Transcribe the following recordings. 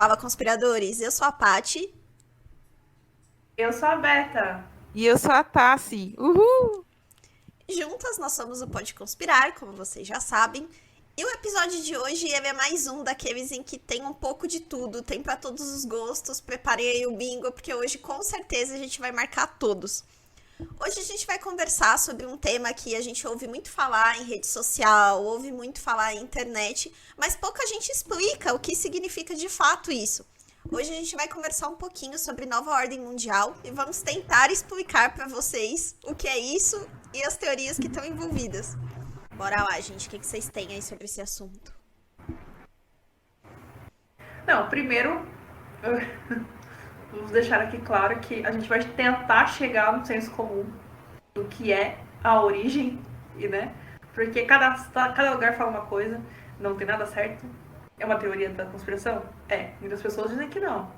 Fala, conspiradores. Eu sou a Paty. Eu sou a Beta. E eu sou a Tassi. Uhul! Juntas nós somos o Pode Conspirar, como vocês já sabem. E o episódio de hoje ele é mais um daqueles em que tem um pouco de tudo, tem pra todos os gostos. Preparei aí o bingo, porque hoje com certeza a gente vai marcar todos. Hoje a gente vai conversar sobre um tema que a gente ouve muito falar em rede social, ouve muito falar em internet, mas pouca gente explica o que significa de fato isso. Hoje a gente vai conversar um pouquinho sobre nova ordem mundial e vamos tentar explicar para vocês o que é isso e as teorias que estão envolvidas. Bora lá, gente, o que vocês têm aí sobre esse assunto? Não, primeiro, vamos deixar aqui claro que a gente vai tentar chegar no senso comum do que é a origem, né? Porque cada lugar fala uma coisa, não tem nada certo. É uma teoria da conspiração? É. Muitas pessoas dizem que não.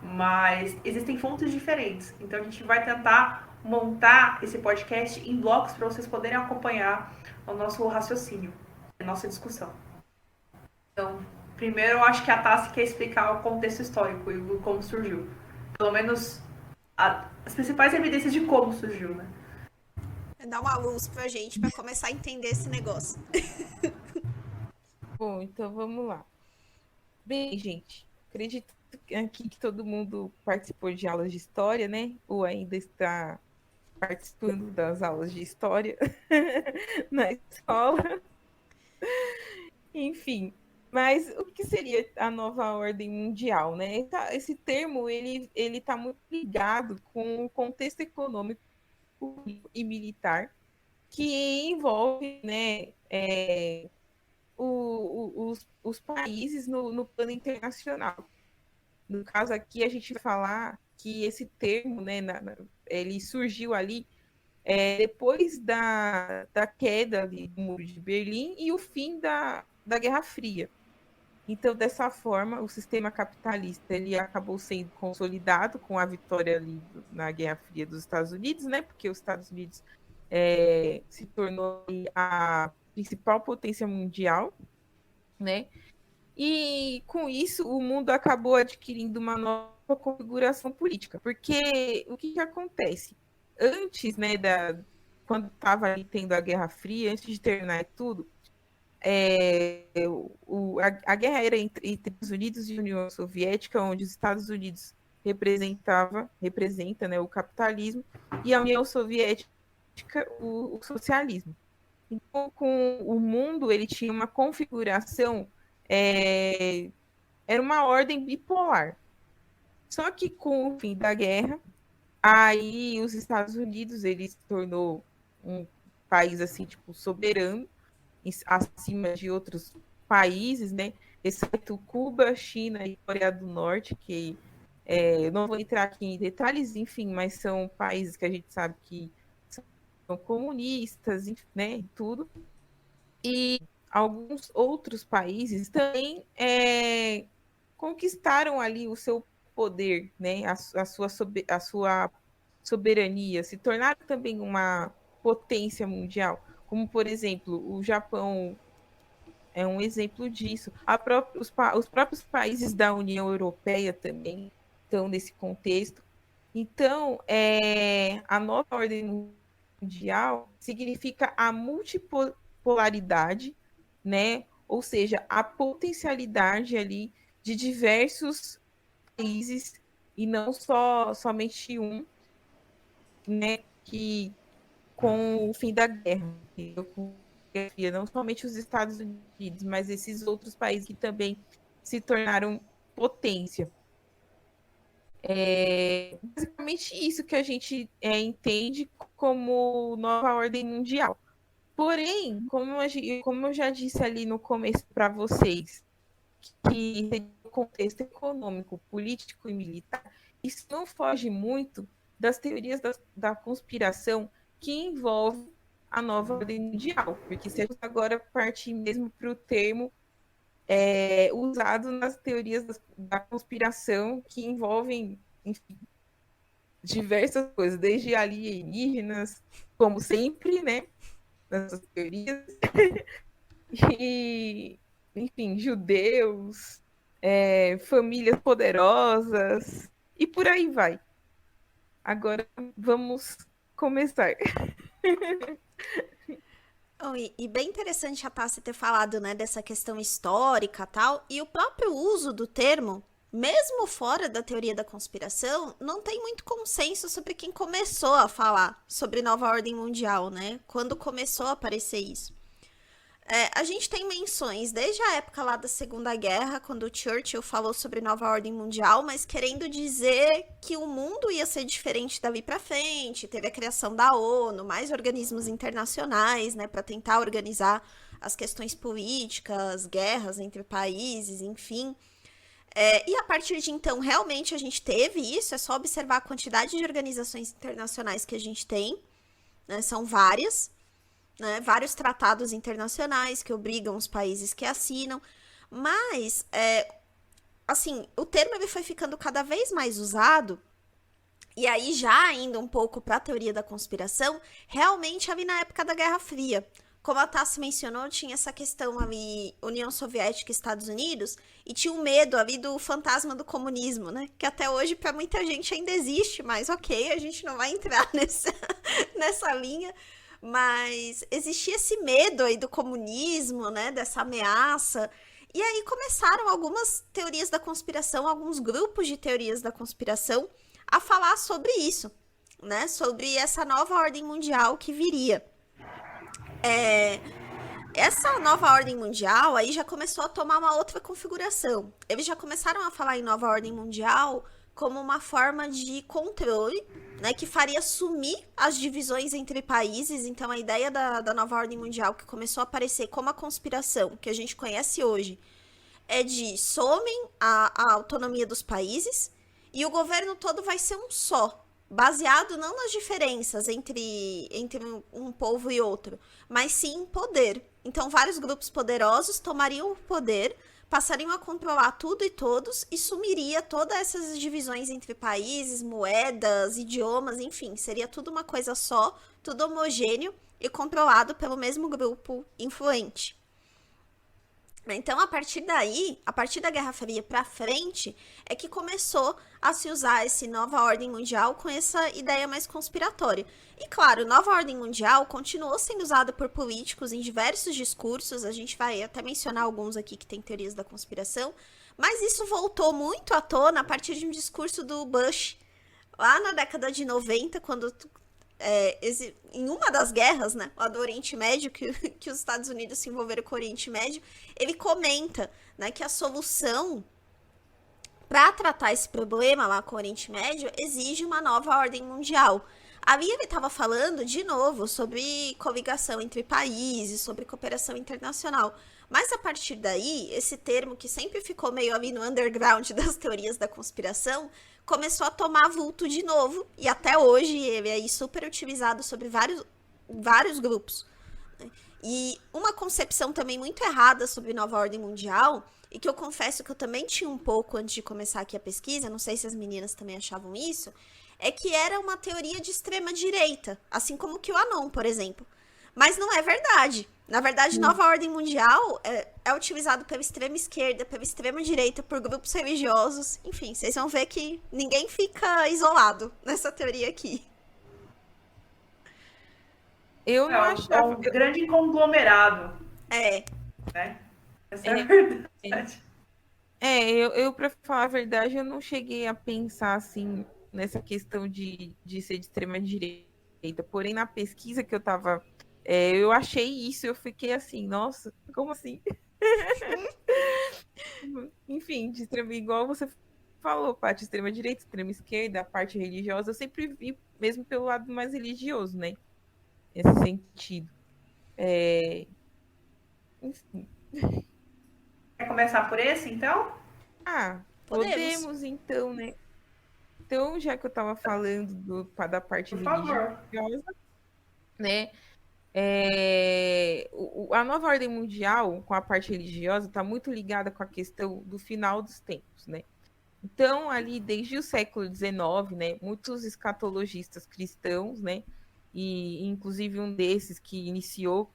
Mas existem fontes diferentes. Então a gente vai tentar montar esse podcast em blocos para vocês poderem acompanhar o nosso raciocínio, a nossa discussão. Então, primeiro eu acho que a Tassi quer explicar o contexto histórico e como surgiu. Pelo menos as principais evidências de como surgiu, né? Dá uma luz pra gente para começar a entender esse negócio. Bom, então vamos lá. Bem, gente, acredito aqui que todo mundo participou de aulas de história, né? Ou ainda está participando das aulas de história na escola. Enfim, mas o que seria a nova ordem mundial, né? Esse termo, ele está muito ligado com o contexto econômico e militar que envolve, né, os países no plano internacional. No caso aqui, a gente vai falar que esse termo, né, ele surgiu ali depois da queda ali do Muro de Berlim e o fim da Guerra Fria. Então, dessa forma, o sistema capitalista ele acabou sendo consolidado com a vitória ali na Guerra Fria dos Estados Unidos, né? Porque os Estados Unidos se tornou a principal potência mundial, né? E com isso o mundo acabou adquirindo uma nova configuração política, porque o que acontece? Antes, né, quando estava tendo a Guerra Fria, antes de terminar tudo, a guerra era entre os Estados Unidos e a União Soviética, onde os Estados Unidos representa, né, o capitalismo e a União Soviética o socialismo. Então, com o mundo, ele tinha uma configuração, é, era uma ordem bipolar. Só que com o fim da guerra, aí os Estados Unidos ele se tornou um país assim tipo soberano acima de outros países, né? Exceto Cuba, China e Coreia do Norte, que eu não vou entrar aqui em detalhes, enfim, mas são países que a gente sabe que são comunistas, né? Tudo. E alguns outros países também conquistaram ali o seu poder, né? A sua soberania, se tornaram também uma potência mundial, como por exemplo o Japão é um exemplo disso. Os próprios países da União Europeia também estão nesse contexto. Então, a nova ordem mundial significa a multipolaridade, né? Ou seja, a potencialidade ali de diversos países e não somente um, né? Que com o fim da guerra, não somente os Estados Unidos, mas esses outros países que também se tornaram potência. Basicamente isso que a gente entende como nova ordem mundial. Porém, como eu já disse ali no começo para vocês, que o contexto econômico, político e militar, isso não foge muito das teorias da conspiração que envolve a nova ordem mundial, porque se a gente agora partir mesmo para o termo usado nas teorias da conspiração que envolvem, enfim, diversas coisas, desde alienígenas, como sempre, né? Nessas teorias, e, enfim, judeus, famílias poderosas, e por aí vai. Agora vamos começar. Oh, e bem interessante a Tassi ter falado, né, dessa questão histórica e tal, e o próprio uso do termo, mesmo fora da teoria da conspiração, não tem muito consenso sobre quem começou a sobre nova ordem mundial, né? Quando começou a aparecer isso. A gente tem menções desde a época lá da Segunda Guerra, quando o Churchill falou sobre nova ordem mundial, mas querendo dizer que o mundo ia ser diferente dali para frente. Teve a criação da ONU, mais organismos internacionais, né, para tentar organizar as questões políticas, guerras entre países, enfim. E a partir de então, realmente a gente teve isso. É só observar a quantidade de organizações internacionais que a gente tem, né, são várias. Né, vários tratados internacionais que obrigam os países que assinam, mas, assim, o termo ele foi ficando cada vez mais usado, e aí já indo um pouco para a teoria da conspiração, realmente ali na época da Guerra Fria. Como a Tassi mencionou, tinha essa questão ali, União Soviética e Estados Unidos, e tinha o medo ali do fantasma do comunismo, né? Que até hoje para muita gente ainda existe, mas ok, a gente não vai entrar nessa linha. Mas existia esse medo aí do comunismo, né, dessa ameaça. E aí começaram algumas teorias da conspiração, alguns grupos de teorias da conspiração a falar sobre isso, né, sobre essa nova ordem mundial que viria. Essa nova ordem mundial aí já começou a tomar uma outra configuração. Eles já começaram a falar em nova ordem mundial como uma forma de controle, né, que faria sumir as divisões entre países. Então, a ideia da nova ordem mundial, que começou a aparecer como a conspiração que a gente conhece hoje, é de somem a autonomia dos países e o governo todo vai ser um só, baseado não nas diferenças entre um povo e outro, mas sim em poder. Então, vários grupos poderosos tomariam o poder, passariam a controlar tudo e todos e sumiria todas essas divisões entre países, moedas, idiomas, enfim, seria tudo uma coisa só, tudo homogêneo e controlado pelo mesmo grupo influente. Então, a partir daí, a partir da Guerra Fria para frente, é que começou a se usar essa nova ordem mundial com essa ideia mais conspiratória. E claro, nova ordem mundial continuou sendo usada por políticos em diversos discursos, a gente vai até mencionar alguns aqui que tem teorias da conspiração, mas isso voltou muito à tona a partir de um discurso do Bush, lá na década de 90, quando em uma das guerras, né, lá do Oriente Médio, que os Estados Unidos se envolveram com o Oriente Médio, ele comenta, né, que a solução para tratar esse problema lá com o Oriente Médio exige uma nova ordem mundial. Ali ele estava falando, de novo, sobre coligação entre países, sobre cooperação internacional. Mas a partir daí, esse termo que sempre ficou meio ali no underground das teorias da conspiração, começou a tomar vulto de novo, e até hoje ele é aí super utilizado sobre vários grupos. E uma concepção também muito errada sobre nova ordem mundial, e que eu confesso que eu também tinha um pouco antes de começar aqui a pesquisa, não sei se as meninas também achavam isso, é que era uma teoria de extrema direita, assim como o QAnon, por exemplo. Mas não é verdade. Na verdade, nova ordem mundial é utilizado pela extrema esquerda, pela extrema direita, por grupos religiosos. Enfim, vocês vão ver que ninguém fica isolado nessa teoria aqui. Eu não achava. É um grande conglomerado. Né? Essa é a verdade. Eu para falar a verdade, eu não cheguei a pensar assim nessa questão de ser de extrema direita. Porém, na pesquisa que eu tava. Eu achei isso, eu fiquei assim, nossa, como assim? Enfim, de extrema, igual você falou, parte extrema direita, extrema esquerda, a parte religiosa, eu sempre vi mesmo pelo lado mais religioso, né? Nesse sentido. Enfim. Quer começar por esse, então? Podemos então, né? Então, já que eu estava falando da parte religiosa, né? A nova ordem mundial, com a parte religiosa, está muito ligada com a questão do final dos tempos, né? Então, ali, desde o século XIX, né, muitos escatologistas cristãos, né, e inclusive um desses que iniciou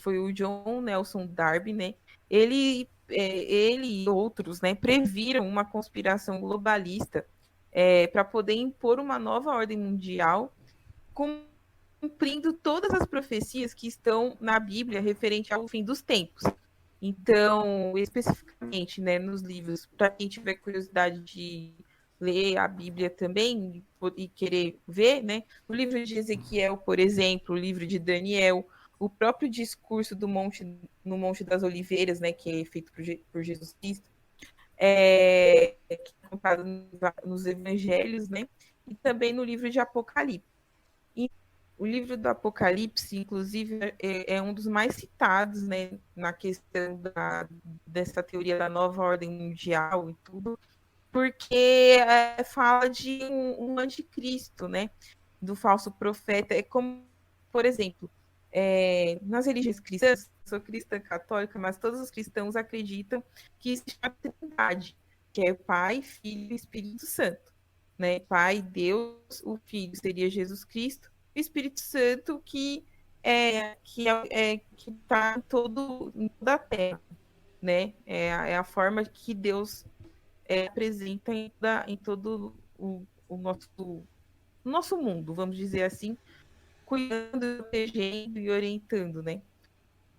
foi o John Nelson Darby, né, ele e outros, né, previram uma conspiração globalista para poder impor uma nova ordem mundial, cumprindo todas as profecias que estão na Bíblia referente ao fim dos tempos. Então, especificamente, né, nos livros, para quem tiver curiosidade de ler a Bíblia também e querer ver, né, o livro de Ezequiel, por exemplo, o livro de Daniel, o próprio discurso no Monte das Oliveiras, né, que é feito por Jesus Cristo, que é contado nos Evangelhos, né, e também no livro de Apocalipse. O livro do Apocalipse, inclusive, é um dos mais citados, né, na questão dessa teoria da nova ordem mundial e tudo, porque fala de um anticristo, né, do falso profeta. É como, por exemplo, nas religiões cristãs, sou cristã católica, mas todos os cristãos acreditam que existe uma trindade, que é Pai, Filho e Espírito Santo. Né? Pai, Deus, o Filho seria Jesus Cristo, o Espírito Santo que está em toda a terra, né? É a forma que Deus apresenta em todo o nosso mundo, vamos dizer assim, cuidando, protegendo e orientando, né?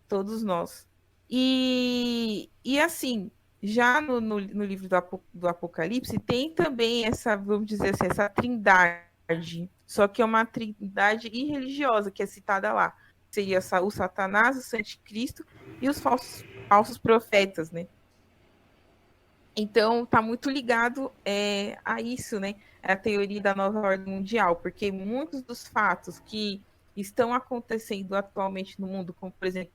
Todos nós. E assim, já no livro do Apocalipse, tem também essa, vamos dizer assim, essa trindade, só que é uma trindade irreligiosa que é citada lá. Seria o Satanás, o Anticristo e os falsos profetas, né? Então, está muito ligado a isso, né? A teoria da nova ordem mundial, porque muitos dos fatos que estão acontecendo atualmente no mundo, como, por exemplo,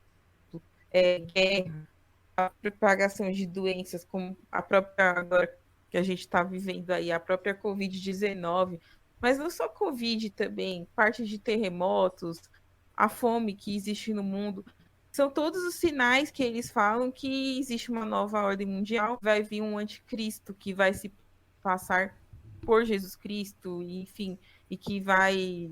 guerra, a propagação de doenças, como a própria, agora que a gente está vivendo aí, a própria Covid-19, mas não só Covid também, parte de terremotos, a fome que existe no mundo, são todos os sinais que eles falam que existe uma nova ordem mundial, vai vir um anticristo que vai se passar por Jesus Cristo, enfim, e que vai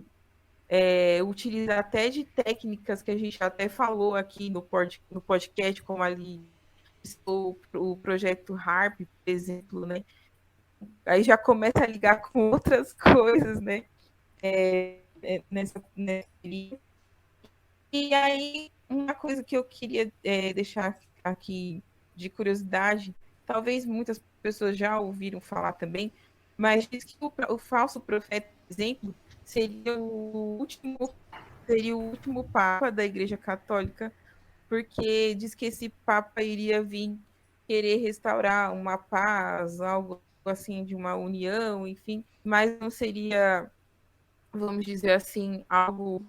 utilizar até de técnicas que a gente até falou aqui no podcast, como ali o projeto HARP, por exemplo, né? Aí já começa a ligar com outras coisas, né? Nessa e aí, uma coisa que eu queria deixar aqui de curiosidade, talvez muitas pessoas já ouviram falar também, mas diz que o falso profeta, por exemplo, seria o último papa da Igreja Católica, porque diz que esse papa iria vir querer restaurar uma paz, algo assim de uma união, enfim, mas não seria, vamos dizer assim, algo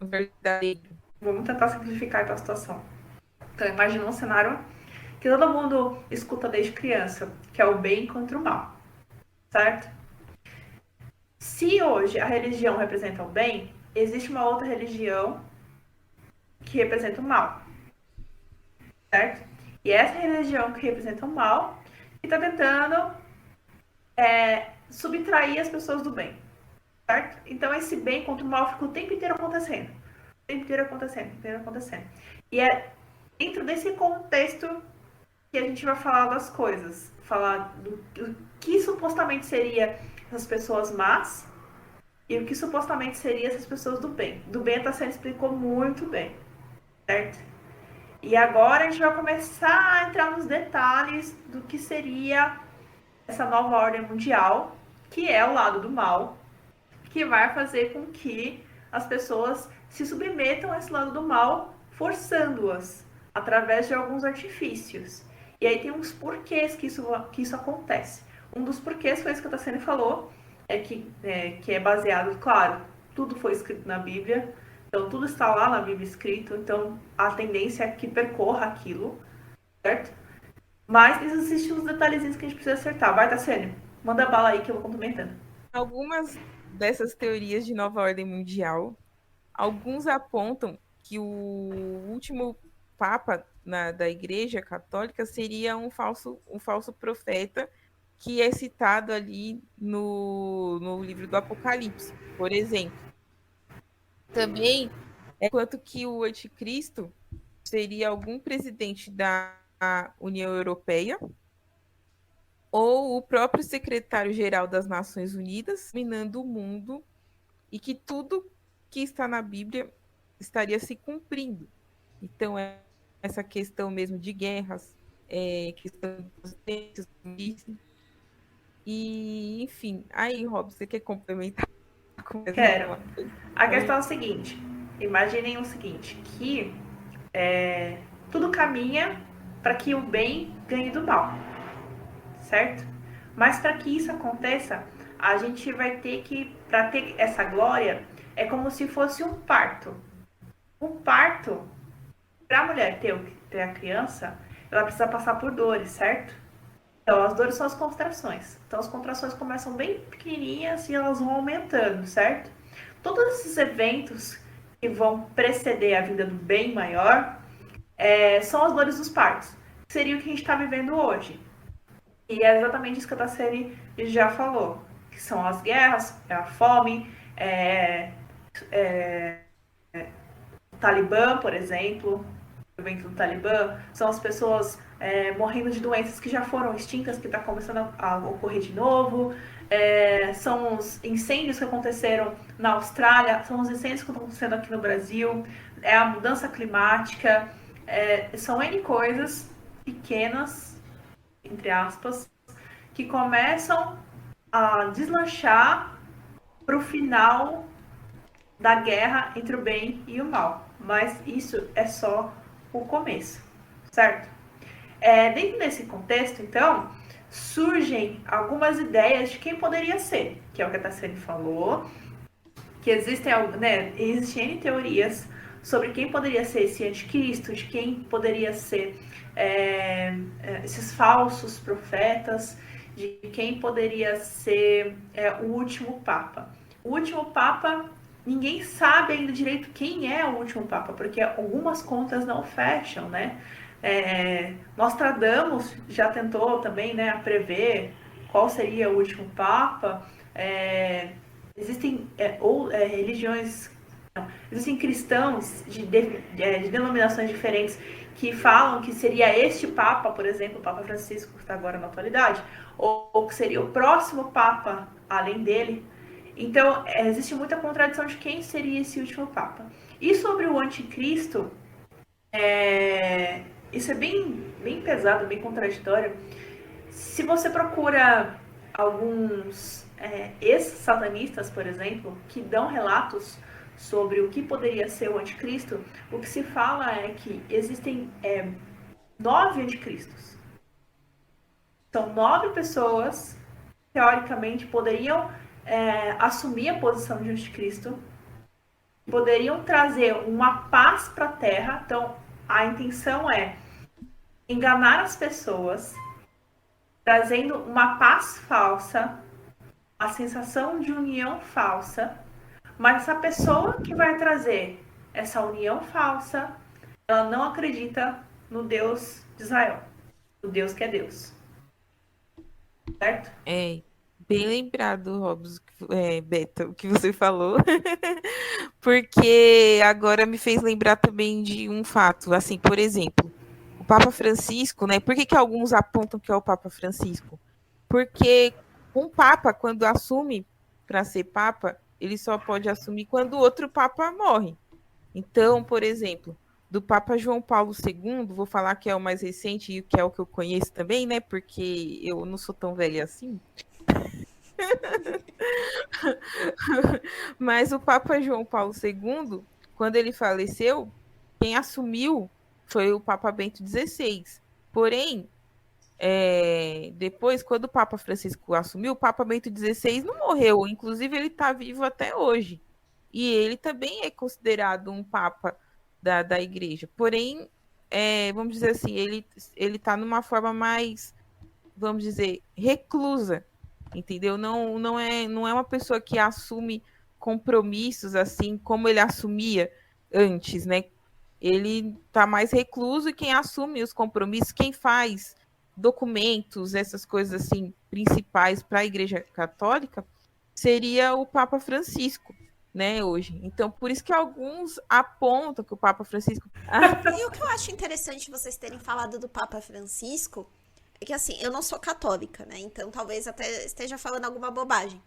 verdadeiro. Vamos tentar simplificar então a situação. Então, imagina um cenário que todo mundo escuta desde criança, que é o bem contra o mal, certo? Se hoje a religião representa o bem, existe uma outra religião que representa o mal, certo? E essa religião que representa o mal está tentando subtrair as pessoas do bem, certo? Então esse bem contra o mal fica o tempo inteiro acontecendo. O tempo inteiro acontecendo, o tempo inteiro acontecendo. E é dentro desse contexto que a gente vai falar das coisas. Falar do que supostamente seria essas pessoas más e o que supostamente seria essas pessoas do bem. Do bem a Tassiana explicou muito bem, certo? E agora a gente vai começar a entrar nos detalhes do que seria essa nova ordem mundial, que é o lado do mal, que vai fazer com que as pessoas se submetam a esse lado do mal, forçando-as através de alguns artifícios. E aí tem uns porquês que isso acontece. Um dos porquês foi isso que a Tassiane falou, que é baseado, claro, tudo foi escrito na Bíblia, então tudo está lá na Bíblia escrito, então a tendência é que percorra aquilo, certo? Mas existem uns detalhezinhos que a gente precisa acertar. Vai, Tassiane, manda bala aí que eu vou complementando. Algumas dessas teorias de nova ordem mundial, alguns apontam que o último papa da Igreja Católica seria um falso profeta que é citado ali no livro do Apocalipse, por exemplo. Também é quanto que o anticristo seria algum presidente da União Europeia ou o próprio secretário-geral das Nações Unidas, dominando o mundo, e que tudo que está na Bíblia estaria se cumprindo. Então, é essa questão mesmo de guerras, questão dos e, enfim. Aí, Rob, você quer complementar com mais Quero. alguma coisa? A questão é o seguinte: imaginem o seguinte, que tudo caminha para que o bem ganhe do mal, certo? Mas para que isso aconteça, a gente vai ter que, para ter essa glória, é como se fosse um parto. Um parto, para a mulher ter a criança, ela precisa passar por dores, certo? Então, as dores são as contrações. Então, as contrações começam bem pequenininhas e elas vão aumentando, certo? Todos esses eventos que vão preceder a vinda do bem maior são as dores dos partos, que seria o que a gente está vivendo hoje. E é exatamente isso que a Tasseri já falou, que são as guerras, a fome, o Talibã, por exemplo, o evento do Talibã, são as pessoas morrendo de doenças que já foram extintas, que está começando a ocorrer de novo, são os incêndios que aconteceram na Austrália, são os incêndios que estão acontecendo aqui no Brasil, é a mudança climática, são N coisas pequenas, entre aspas, que começam a deslanchar para o final da guerra entre o bem e o mal. Mas isso é só o começo, certo? Dentro desse contexto, então, surgem algumas ideias de quem poderia ser, que é o que a Tassani falou, que existem N teorias sobre quem poderia ser esse anticristo, de quem poderia ser esses falsos profetas, de quem poderia ser o último Papa. O último Papa, ninguém sabe ainda direito quem é o último Papa, porque algumas contas não fecham, né? Nostradamus já tentou também, né, a prever qual seria o último Papa. Existem religiões, não, existem cristãos de denominações diferentes que falam que seria este Papa, por exemplo, o Papa Francisco, que está agora na atualidade, ou que seria o próximo Papa além dele. Então, existe muita contradição de quem seria esse último Papa. E sobre o anticristo, isso é bem pesado, bem contraditório. Se você procura alguns ex-satanistas, por exemplo, que dão relatos sobre o que poderia ser o anticristo, o que se fala é que existem 9 anticristos. São 9 pessoas que, teoricamente, poderiam assumir a posição de anticristo, poderiam trazer uma paz para a Terra. Então, a intenção é enganar as pessoas, trazendo uma paz falsa, a sensação de união falsa, mas essa pessoa que vai trazer essa união falsa, ela não acredita no Deus de Israel, o Deus que é Deus. Certo? Bem lembrado, Robson, Beto, o que você falou, porque agora me fez lembrar também de um fato, assim, por exemplo, o Papa Francisco, né? Por que alguns apontam que é o Papa Francisco? Porque um Papa, quando assume para ser Papa, ele só pode assumir quando o outro Papa morre. Então, por exemplo, do Papa João Paulo II, vou falar que é o mais recente e que é o que eu conheço também, né? Porque eu não sou tão velha assim. Mas o Papa João Paulo II, quando ele faleceu, quem assumiu foi o Papa Bento XVI. Porém, depois, quando o Papa Francisco assumiu, o Papa Bento XVI não morreu, inclusive ele está vivo até hoje. E ele também é considerado um Papa da Igreja. Porém, vamos dizer assim, ele está numa forma mais, vamos dizer, reclusa, entendeu? Não é uma pessoa que assume compromissos, assim, como ele assumia antes, né? Ele tá mais recluso e quem assume os compromissos, quem faz documentos, essas coisas assim, principais para a Igreja Católica, seria o Papa Francisco, né, hoje. Então, por isso que alguns apontam que o Papa Francisco... E o que eu acho interessante vocês terem falado do Papa Francisco é que, assim, eu não sou católica, né? Então talvez até esteja falando alguma bobagem.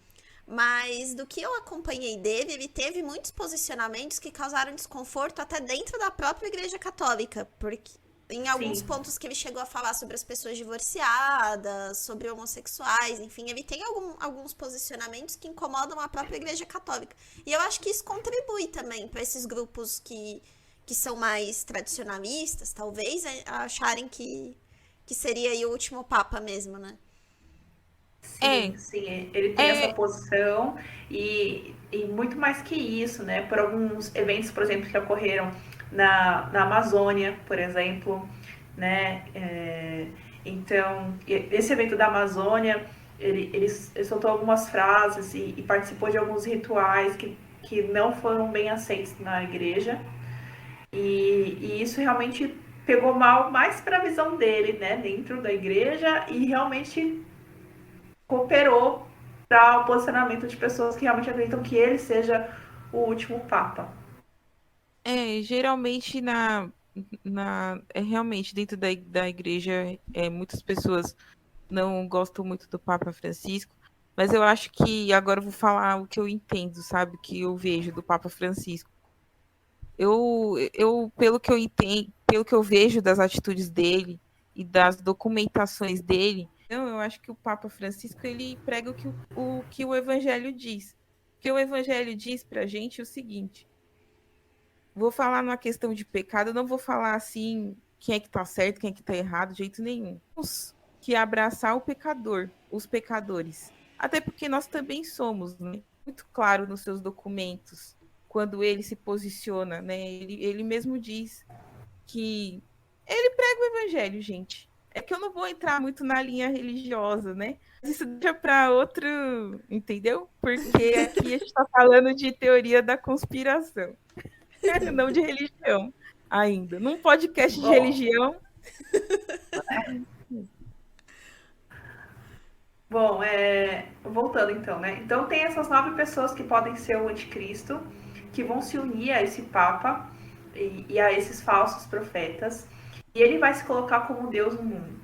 Mas do que eu acompanhei dele, ele teve muitos posicionamentos que causaram desconforto até dentro da própria Igreja Católica. Porque em alguns Sim. pontos que ele chegou a falar sobre as pessoas divorciadas, sobre homossexuais, enfim, ele tem alguns posicionamentos que incomodam a própria Igreja Católica. E eu acho que isso contribui também para esses grupos que são mais tradicionalistas, talvez, acharem que seria aí o último Papa mesmo, né? É, Sim, ele tem essa é, posição e muito mais que isso, né? Por alguns eventos, por exemplo, que ocorreram na Amazônia, por exemplo, né? Então, esse evento da Amazônia, ele soltou algumas frases e participou de alguns rituais que não foram bem aceitos na igreja, e isso realmente pegou mal mais para a visão dele, né? Dentro da igreja e realmente cooperou para o posicionamento de pessoas que realmente acreditam que ele seja o último Papa. geralmente realmente dentro da igreja, muitas pessoas não gosto muito do Papa Francisco, mas eu acho que agora eu vou falar o que eu entendo, sabe? O que eu vejo do Papa Francisco. Pelo que eu entendo, pelo que eu vejo das atitudes dele e das documentações dele, então, eu acho que o Papa Francisco ele prega o que o Evangelho diz. Porque o Evangelho diz para a gente o seguinte: vou falar numa questão de pecado, eu não vou falar assim quem é que está certo, quem é que está errado, de jeito nenhum. Temos que abraçar o pecador, os pecadores. Até porque nós também somos, né? Muito claro nos seus documentos, quando ele se posiciona, né? Ele mesmo diz que ele prega o evangelho, gente. É que eu não vou entrar muito na linha religiosa, né? Isso deixa para outro, entendeu? Porque aqui a gente está falando de teoria da conspiração. Não de religião ainda. Num podcast de Bom, religião. bom, voltando então, né? Então tem essas 9 pessoas que podem ser o anticristo, que vão se unir a esse Papa e a esses falsos profetas, e ele vai se colocar como Deus no mundo,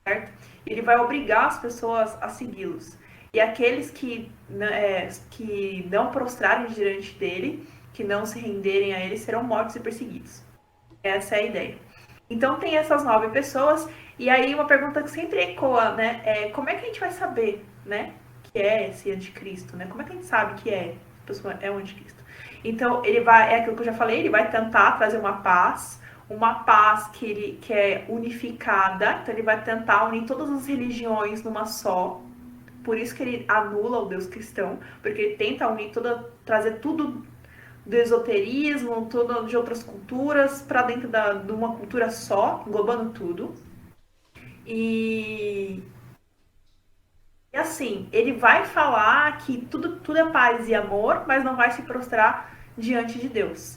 certo? Ele vai obrigar as pessoas a segui-los. E aqueles que não prostrarem diante dele, que não se renderem a ele, serão mortos e perseguidos. Essa é a ideia. Então tem essas 9 pessoas, e aí uma pergunta que sempre ecoa, né? Como é que a gente vai saber, né, que é esse anticristo, né? Como é que a gente sabe que a pessoa é o anticristo? Então é aquilo que eu já falei, ele vai tentar trazer uma paz que é unificada, então ele vai tentar unir todas as religiões numa só. Por isso que ele anula o Deus cristão, porque ele tenta unir trazer tudo do esoterismo, tudo de outras culturas para dentro de uma cultura só, englobando tudo. E assim, ele vai falar que tudo é paz e amor, mas não vai se prostrar diante de Deus.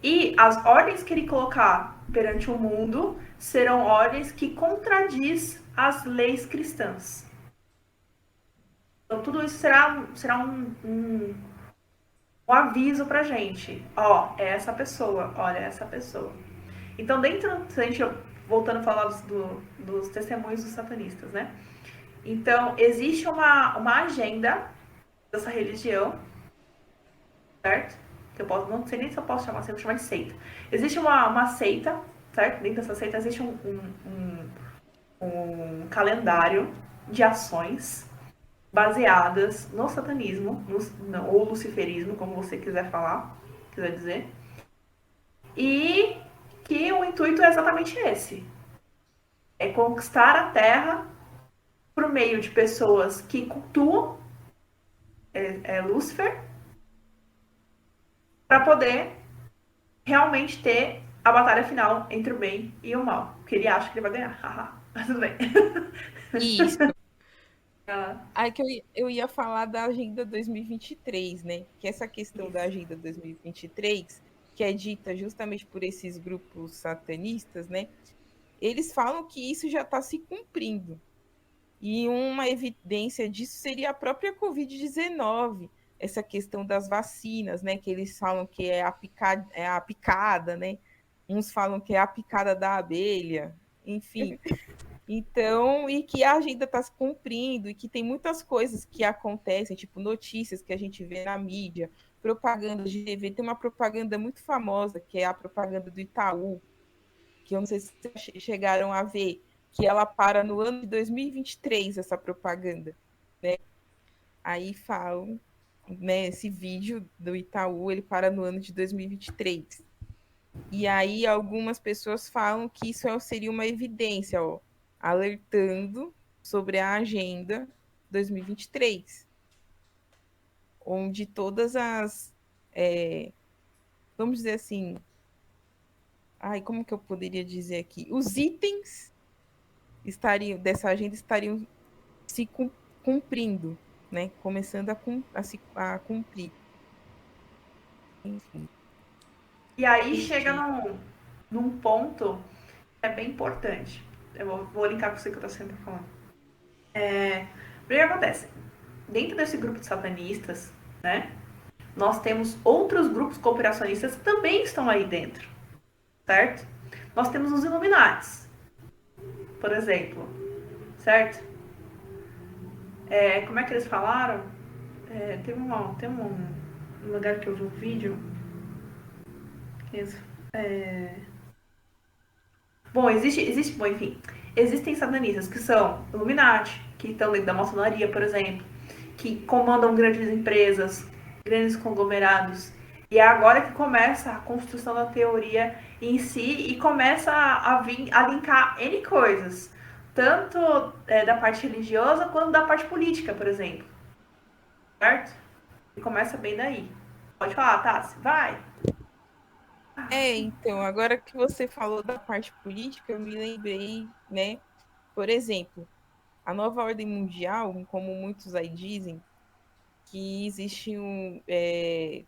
E as ordens que ele colocar perante o mundo serão ordens que contradiz as leis cristãs. Então tudo isso será um aviso pra gente. Ó, é essa pessoa, olha, é essa pessoa. Então se a gente voltando a falar dos testemunhos dos satanistas, né? Então, existe uma agenda dessa religião, certo? Que eu não sei nem se eu posso chamar, se eu vou chamar de seita. Existe uma seita, certo? Dentro dessa seita existe um calendário de ações baseadas no satanismo, ou luciferismo, como você quiser dizer. E que o intuito é exatamente esse. É conquistar a Terra por meio de pessoas que cultuam Lúcifer, para poder realmente ter a batalha final entre o bem e o mal. Porque ele acha que ele vai ganhar. Mas tudo bem. Isso. Ah, Aí que eu ia falar da Agenda 2023, né? Que essa questão da isso. Agenda 2023, que é dita justamente por esses grupos satanistas, né? Eles falam que isso já está se cumprindo. E uma evidência disso seria a própria Covid-19, essa questão das vacinas, né? Que eles falam que é a picada, né? Uns falam que é a picada da abelha, enfim. Então, e que a agenda está se cumprindo, e que tem muitas coisas que acontecem, tipo notícias que a gente vê na mídia, propaganda de TV. Tem uma propaganda muito famosa, que é a propaganda do Itaú, que eu não sei se vocês chegaram a ver, que ela para no ano de 2023, essa propaganda, né? Aí falam, né, esse vídeo do Itaú, ele para no ano de 2023. E aí algumas pessoas falam que isso seria uma evidência, ó, alertando sobre a agenda 2023, onde todas as, vamos dizer assim, ai, como que eu poderia dizer aqui? Os itens dessa agenda estariam se cumprindo, né? Começando a cumprir. Enfim, E aí chega triste. num ponto que é bem importante. Eu vou linkar com você que eu tô sempre falando. O que acontece? Dentro desse grupo de satanistas, né? Nós temos outros grupos cooperacionistas que também estão aí dentro, certo? Nós temos os Illuminates, por exemplo, certo? Como é que eles falaram? Tem um lugar que eu vi um vídeo. É... Bom, bom, enfim, existem satanistas que são Illuminati, que estão dentro da maçonaria, por exemplo, que comandam grandes empresas, grandes conglomerados. E é agora que começa a construção da teoria em si e começa a linkar N coisas, tanto da parte religiosa quanto da parte política, por exemplo. Certo? E começa bem daí. Pode falar, Tassi, vai. Então, agora que você falou da parte política, eu me lembrei, né? Por exemplo, a nova ordem mundial, como muitos aí dizem, que existem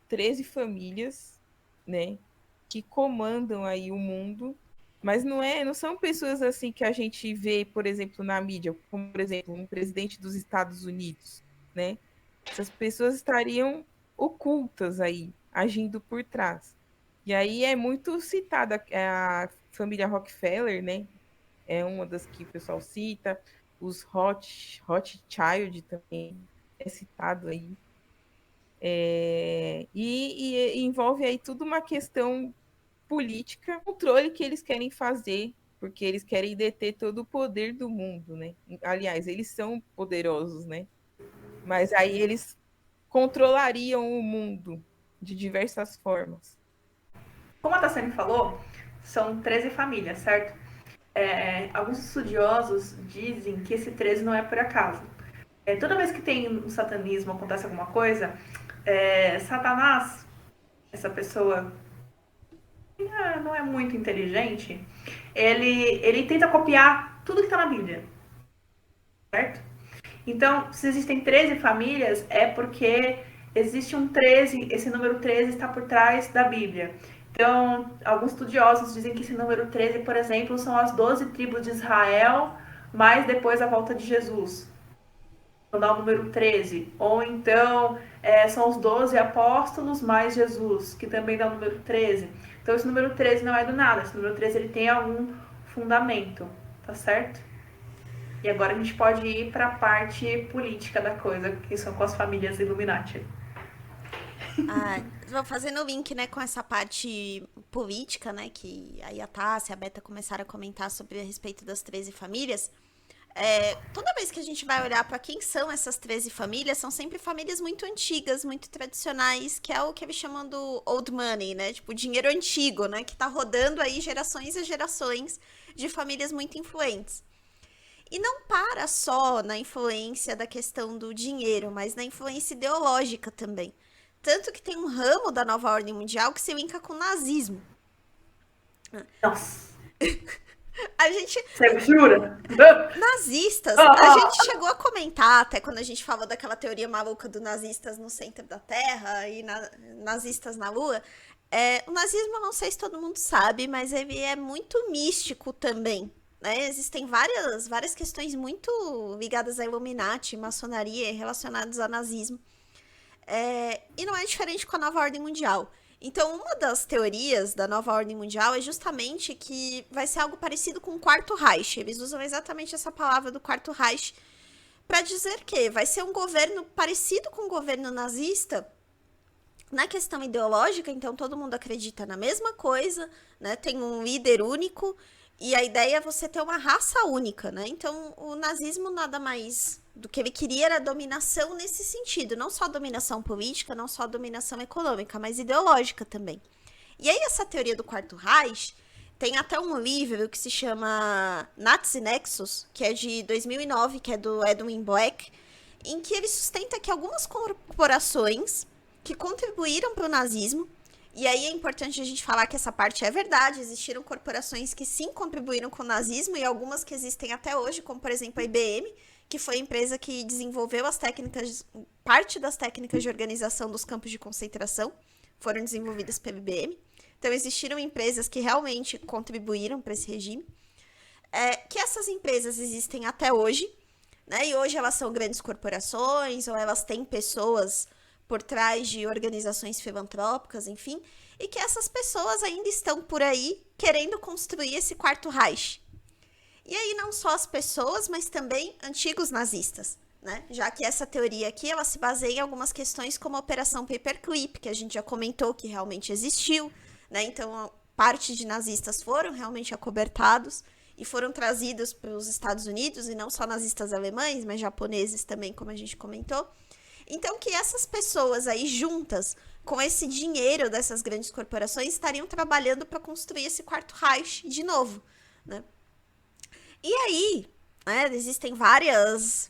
13 famílias, né, que comandam aí o mundo, mas não são pessoas assim que a gente vê, por exemplo, na mídia, como, por exemplo, um presidente dos Estados Unidos, né? Essas pessoas estariam ocultas aí, agindo por trás. E aí é muito citada a família Rockefeller, né? É uma das que o pessoal cita, os Rothschild também é citado aí. E envolve aí tudo uma questão política, controle que eles querem fazer, porque eles querem deter todo o poder do mundo, né? Aliás, eles são poderosos, né? Mas aí eles controlariam o mundo de diversas formas. Como a Tassane falou, são 13 famílias, certo? Alguns estudiosos dizem que esse 13 não é por acaso. Toda vez que tem um satanismo, acontece alguma coisa, Satanás, essa pessoa não é muito inteligente, ele tenta copiar tudo que está na Bíblia, certo? Então, se existem 13 famílias, é porque existe um 13, esse número 13 está por trás da Bíblia. Então, alguns estudiosos dizem que esse número 13, por exemplo, são as 12 tribos de Israel, mais depois a volta de Jesus. Então dá o número 13. Ou então são os 12 apóstolos mais Jesus, que também dá o número 13. Então esse número 13 não é do nada. Esse número 13 ele tem algum fundamento, tá certo? E agora a gente pode ir para a parte política da coisa, que são com as famílias Illuminati. Ah, vou fazendo o link, né, com essa parte política, né, que aí a Tássia e a Beta começaram a comentar sobre a respeito das 13 famílias. Toda vez que a gente vai olhar para quem são essas 13 famílias, são sempre famílias muito antigas, muito tradicionais, que é o que eles chamam do old money, né? Tipo, dinheiro antigo, né? Que tá rodando aí gerações e gerações de famílias muito influentes. E não para só na influência da questão do dinheiro, mas na influência ideológica também. Tanto que tem um ramo da nova ordem mundial que se linka com o nazismo. Nossa. A gente, Você jura? nazistas, a gente chegou a comentar até quando a gente falou daquela teoria maluca do nazistas no centro da Terra e nazistas na Lua. O nazismo, não sei se todo mundo sabe, mas ele é muito místico também. Né? Existem várias questões muito ligadas a Illuminati, maçonaria, relacionadas ao nazismo. E não é diferente com a nova ordem mundial. Então, uma das teorias da nova ordem mundial é justamente que vai ser algo parecido com o Quarto Reich. Eles usam exatamente essa palavra do Quarto Reich para dizer que vai ser um governo parecido com o governo nazista na questão ideológica. Então, todo mundo acredita na mesma coisa, né? Tem um líder único e a ideia é você ter uma raça única, né? Então, o nazismo nada mais do que ele queria era dominação nesse sentido, não só dominação política, não só dominação econômica, mas ideológica também. E aí essa teoria do Quarto Reich tem até um livro que se chama Nazi Nexus, que é de 2009, que é do Edwin Black, em que ele sustenta que algumas corporações que contribuíram para o nazismo, e aí é importante a gente falar que essa parte é verdade, existiram corporações que sim contribuíram com o nazismo e algumas que existem até hoje, como por exemplo a IBM, que foi a empresa que desenvolveu parte das técnicas de organização dos campos de concentração, foram desenvolvidas pela IBM. Então, existiram empresas que realmente contribuíram para esse regime. Que essas empresas existem até hoje, né? E hoje elas são grandes corporações, ou elas têm pessoas por trás de organizações filantrópicas, enfim, e que essas pessoas ainda estão por aí querendo construir esse Quarto Reich. E aí não só as pessoas, mas também antigos nazistas, né? Já que essa teoria aqui, ela se baseia em algumas questões como a Operação Paperclip, que a gente já comentou que realmente existiu, né? Então, parte de nazistas foram realmente acobertados e foram trazidos para os Estados Unidos, e não só nazistas alemães, mas japoneses também, como a gente comentou. Então, que essas pessoas aí juntas, com esse dinheiro dessas grandes corporações, estariam trabalhando para construir esse Quarto Reich de novo, né? E aí, né, existem várias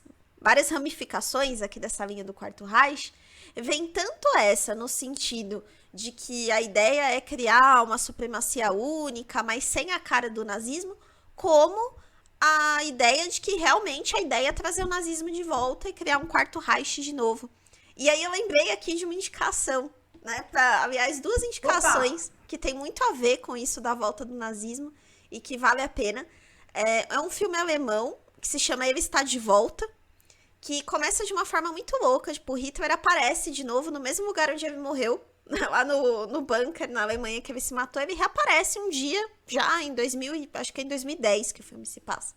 ramificações aqui dessa linha do Quarto Reich. Vem tanto essa no sentido de que a ideia é criar uma supremacia única, mas sem a cara do nazismo, como a ideia de que realmente a ideia é trazer o nazismo de volta e criar um Quarto Reich de novo. E aí eu lembrei aqui de uma indicação, né? Aliás, 2 indicações que tem muito a ver com isso da volta do nazismo e que vale a pena. É um filme alemão que se chama Ele Está de Volta, que começa de uma forma muito louca. Tipo, o Hitler aparece de novo no mesmo lugar onde ele morreu, lá no bunker, na Alemanha, que ele se matou. Ele reaparece um dia, já em 2000, acho que é em 2010 que o filme se passa.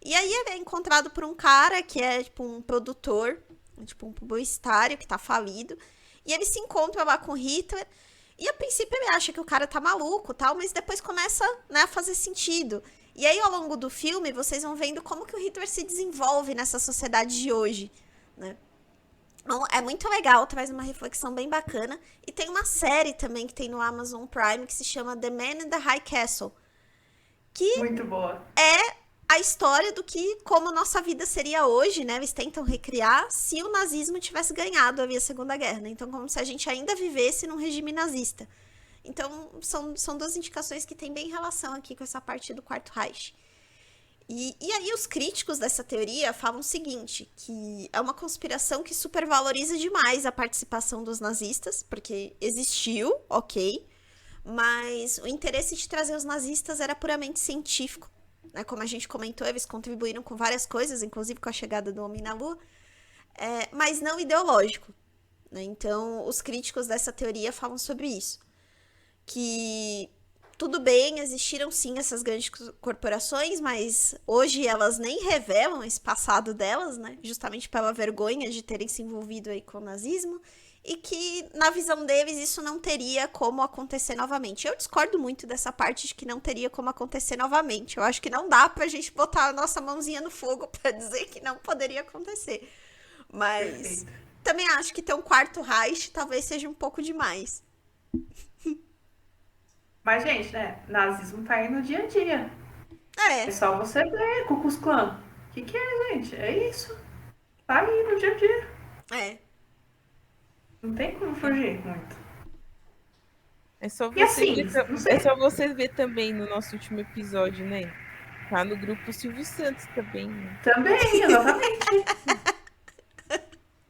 E aí ele é encontrado por um cara que é, tipo, um produtor, tipo, um publicitário que tá falido. E ele se encontra lá com o Hitler. E a princípio ele acha que o cara tá maluco, tal, mas depois começa, né, a fazer sentido. E aí, ao longo do filme, vocês vão vendo como que o Hitler se desenvolve nessa sociedade de hoje, né? Então, é muito legal, traz uma reflexão bem bacana. E tem uma série também que tem no Amazon Prime que se chama The Man in the High Castle, que Muito boa. é a história do que, como nossa vida seria hoje, né? Eles tentam recriar se o nazismo tivesse ganhado ali a Segunda Guerra, né? Então, como se a gente ainda vivesse num regime nazista. Então, são 2 indicações que têm bem relação aqui com essa parte do Quarto Reich. E aí os críticos dessa teoria falam o seguinte, que é uma conspiração que supervaloriza demais a participação dos nazistas, porque existiu, ok, mas o interesse de trazer os nazistas era puramente científico, né? Como a gente comentou, eles contribuíram com várias coisas, inclusive com a chegada do homem na Lua, mas não ideológico, né? Então, os críticos dessa teoria falam sobre isso. Que tudo bem, existiram sim essas grandes corporações, mas hoje elas nem revelam esse passado delas, né? Justamente pela vergonha de terem se envolvido aí com o nazismo, e que, na visão deles, isso não teria como acontecer novamente. Eu discordo muito dessa parte de que não teria como acontecer novamente. Eu acho que não dá pra gente botar a nossa mãozinha no fogo pra dizer que não poderia acontecer. Mas Perfeito. também acho que ter um Quarto Reich talvez seja um pouco demais. Mas, gente, né? Nazismo tá aí no dia a dia. É, É só você ver, Ku Klux Klan. O que é, gente? É isso. Tá aí no dia a dia. é. Não tem como fugir muito. É só E assim, você ver, não sei. é só você ver também no nosso último episódio, né? Tá no grupo Silvio Santos também, né? Também, exatamente.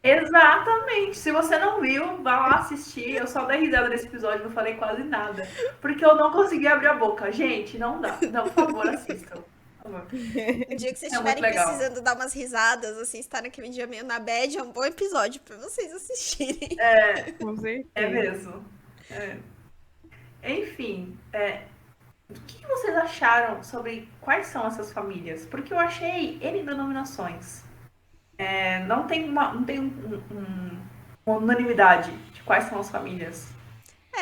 Exatamente. Se você não viu, vá lá assistir. Eu só dei risada nesse episódio, não falei quase nada. Porque eu não consegui abrir a boca. Gente, não dá. Não, por favor, assistam. Por favor. Um dia que vocês É muito estiverem legal. precisando dar umas risadas, assim, estar naquele dia meio na bad, é um bom episódio pra vocês assistirem. Com certeza. É mesmo. É. Enfim, o que vocês acharam sobre quais são essas famílias? Porque eu achei N denominações. Não tem uma unanimidade de quais são as famílias.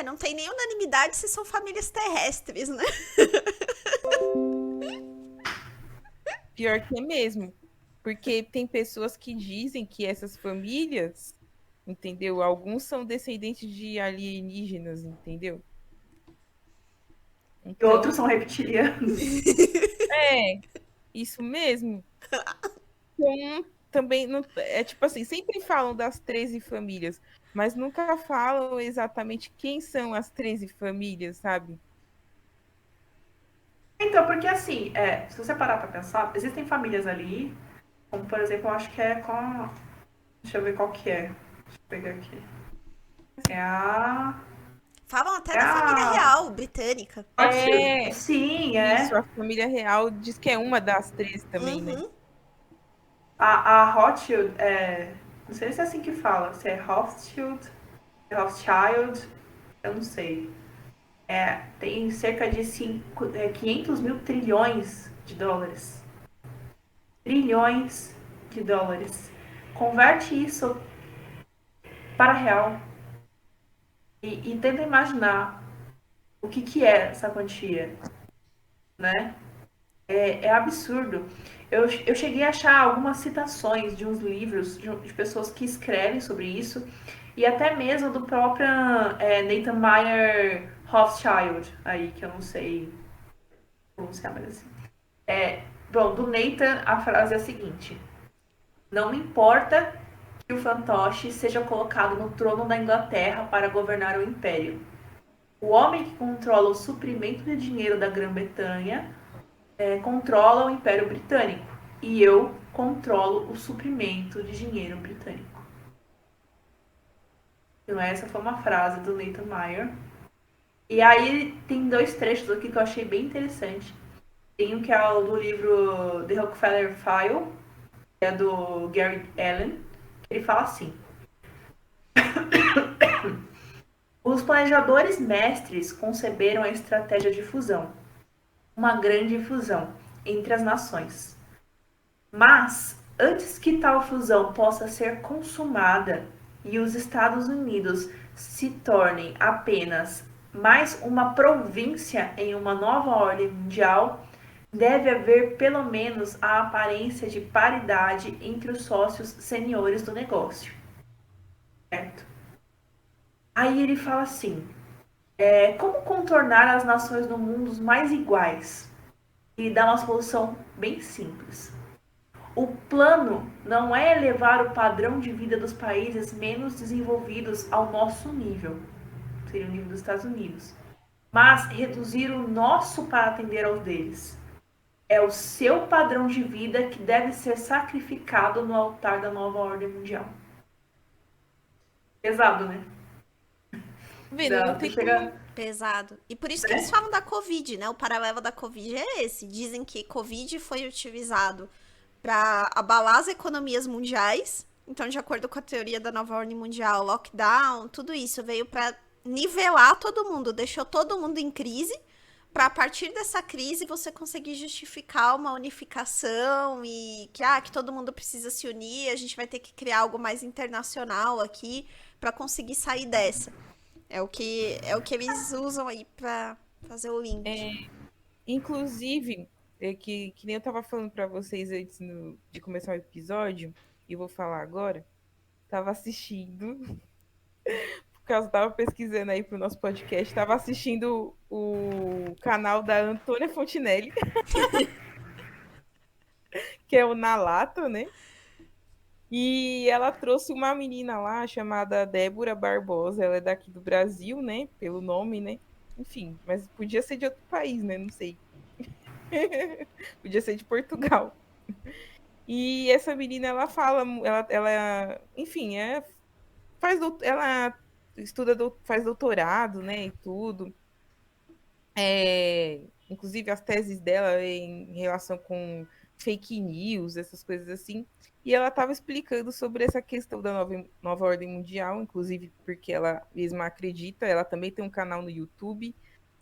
Não tem nem unanimidade se são famílias terrestres, né? Pior que é mesmo. Porque tem pessoas que dizem que essas famílias, entendeu? Alguns são descendentes de alienígenas, entendeu? E Então, outros são reptilianos. é, isso mesmo. Então, também não, é tipo assim, sempre falam das 13 famílias, mas nunca falam exatamente quem são as 13 famílias, sabe? Então, porque assim, se você parar pra pensar, existem famílias ali, como por exemplo, eu acho que é com. Deixa eu ver qual que é. Deixa eu pegar aqui. É a. Falam até É da família a. real britânica. É, Sim, isso, é. a família real diz que é uma das 13 também, né? Uhum. A Rothschild, não sei se é assim que fala, se é Rothschild, eu não sei. Tem cerca de 500 mil trilhões de dólares. Trilhões de dólares. Converte isso para real e tenta imaginar o que é essa quantia, né? É absurdo. Eu cheguei a achar algumas citações de uns livros de pessoas que escrevem sobre isso e até mesmo do próprio Nathan Meyer Rothschild, aí que eu não sei pronunciar, mas assim. Bom, do Nathan a frase é a seguinte: não me importa que o fantoche seja colocado no trono da Inglaterra para governar o império. O homem que controla o suprimento de dinheiro da Grã-Bretanha controla o Império Britânico. E eu controlo o suprimento de dinheiro britânico. Então essa foi uma frase do Nathan Meyer. E aí tem dois trechos aqui que eu achei bem interessante. Tem um que é o do livro The Rockefeller File, que é do Gary Allen. Ele fala assim: os planejadores mestres conceberam a estratégia de fusão, uma grande fusão entre as nações. Mas, antes que tal fusão possa ser consumada e os Estados Unidos se tornem apenas mais uma província em uma nova ordem mundial, deve haver pelo menos a aparência de paridade entre os sócios seniores do negócio. Certo? Aí ele fala assim: como contornar as nações no mundo mais iguais? Ele dá uma solução bem simples. O plano não é elevar o padrão de vida dos países menos desenvolvidos ao nosso nível, seria o nível dos Estados Unidos, mas reduzir o nosso para atender aos deles. É o seu padrão de vida que deve ser sacrificado no altar da nova ordem mundial. Pesado, né? Vendo, não tem como. Pesado. E por isso que eles falam da Covid, né? O paralelo da Covid é esse. Dizem que Covid foi utilizado para abalar as economias mundiais. Então, de acordo com a teoria da nova ordem mundial, lockdown, tudo isso veio para nivelar todo mundo, deixou todo mundo em crise, para a partir dessa crise você conseguir justificar uma unificação e que todo mundo precisa se unir, a gente vai ter que criar algo mais internacional aqui para conseguir sair dessa. É o que eles usam aí para fazer o link. Inclusive, que nem eu tava falando para vocês antes de começar o episódio, e eu vou falar agora, tava assistindo, porque eu tava pesquisando aí pro nosso podcast, tava assistindo o canal da Antônia Fontinelli, que é o Nalato, né? E ela trouxe uma menina lá chamada Débora Barbosa, ela é daqui do Brasil, né? Pelo nome, né? Enfim, mas podia ser de outro país, né? Não sei. Podia ser de Portugal. E essa menina, ela fala, enfim, ela faz doutorado, né, e tudo. Inclusive as teses dela em relação com fake news, essas coisas assim. E ela estava explicando sobre essa questão da nova ordem mundial, inclusive porque ela mesma acredita, ela também tem um canal no YouTube,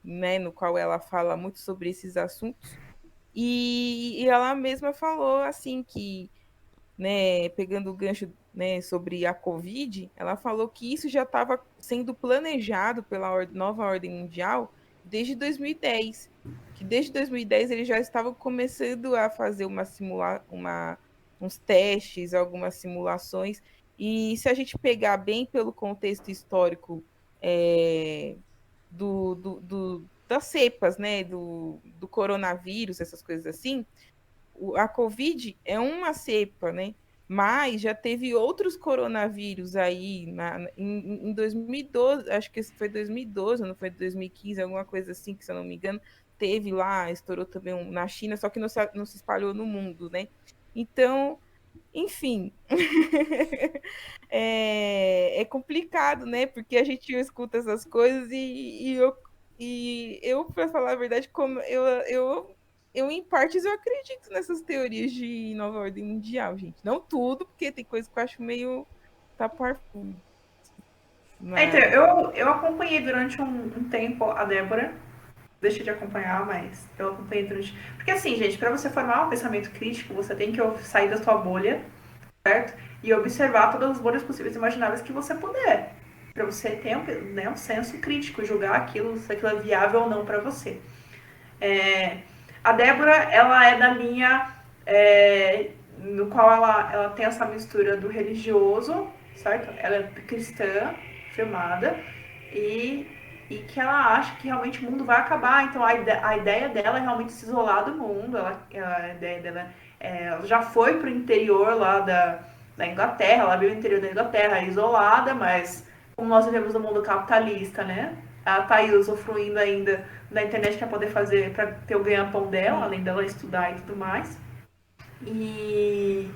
né, no qual ela fala muito sobre esses assuntos. E ela mesma falou assim que, né, pegando o gancho, né, sobre a Covid, ela falou que isso já estava sendo planejado pela nova ordem mundial desde 2010, que desde 2010 eles já estavam começando a fazer uns testes, algumas simulações, e se a gente pegar bem pelo contexto histórico das cepas, né, do coronavírus, essas coisas assim, a Covid é uma cepa, né? Mas já teve outros coronavírus aí em 2012, acho que foi 2012, não foi 2015, alguma coisa assim, que se eu não me engano, teve lá, estourou também na China, só que não se espalhou no mundo, né? Então, enfim, é complicado, né? Porque a gente escuta essas coisas e eu, para falar a verdade, como eu, em partes, eu acredito nessas teorias de nova ordem mundial, gente. Não tudo, porque tem coisa que eu acho meio taparfundo. Então, Mas, eu acompanhei durante um tempo a Débora. Deixei de acompanhar, mas eu acompanhei durante... Porque assim, gente, para você formar um pensamento crítico, você tem que sair da sua bolha, certo? E observar todas as bolhas possíveis e imagináveis que você puder. Para você ter um senso crítico, julgar aquilo, se aquilo é viável ou não para você. A Débora, ela é da linha no qual ela tem essa mistura do religioso, certo? Ela é cristã, firmada, e que ela acha que realmente o mundo vai acabar. Então a ideia dela é realmente se isolar do mundo. A ideia dela ela já foi pro interior lá da Inglaterra, ela veio no interior da Inglaterra isolada, mas como nós vivemos no mundo capitalista, né? Ela tá aí usufruindo ainda da internet para poder fazer, para ter o ganha-pão dela, além dela estudar e tudo mais. E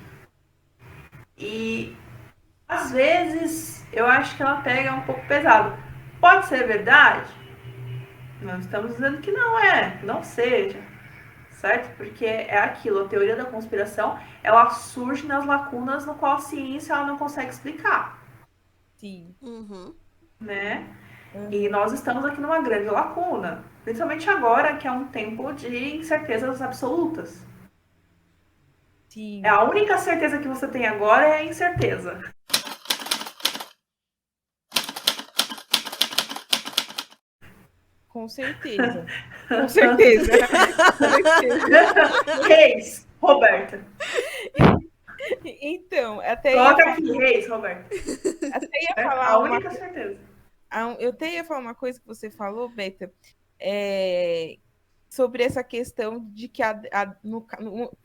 às vezes eu acho que ela pega um pouco pesado. Pode ser verdade? Não estamos dizendo que não seja, certo? Porque é aquilo, a teoria da conspiração, ela surge nas lacunas no qual a ciência ela não consegue explicar, sim. né? E nós estamos aqui numa grande lacuna, principalmente agora que é um tempo de incertezas absolutas. Sim. A única certeza que você tem agora é a incerteza. Com certeza. Com certeza. Reis, Roberta. Então, até Coloca aqui, Reis, Roberta. Até ia falar a única certeza. Eu até ia falar uma coisa que você falou, Beta, sobre essa questão de que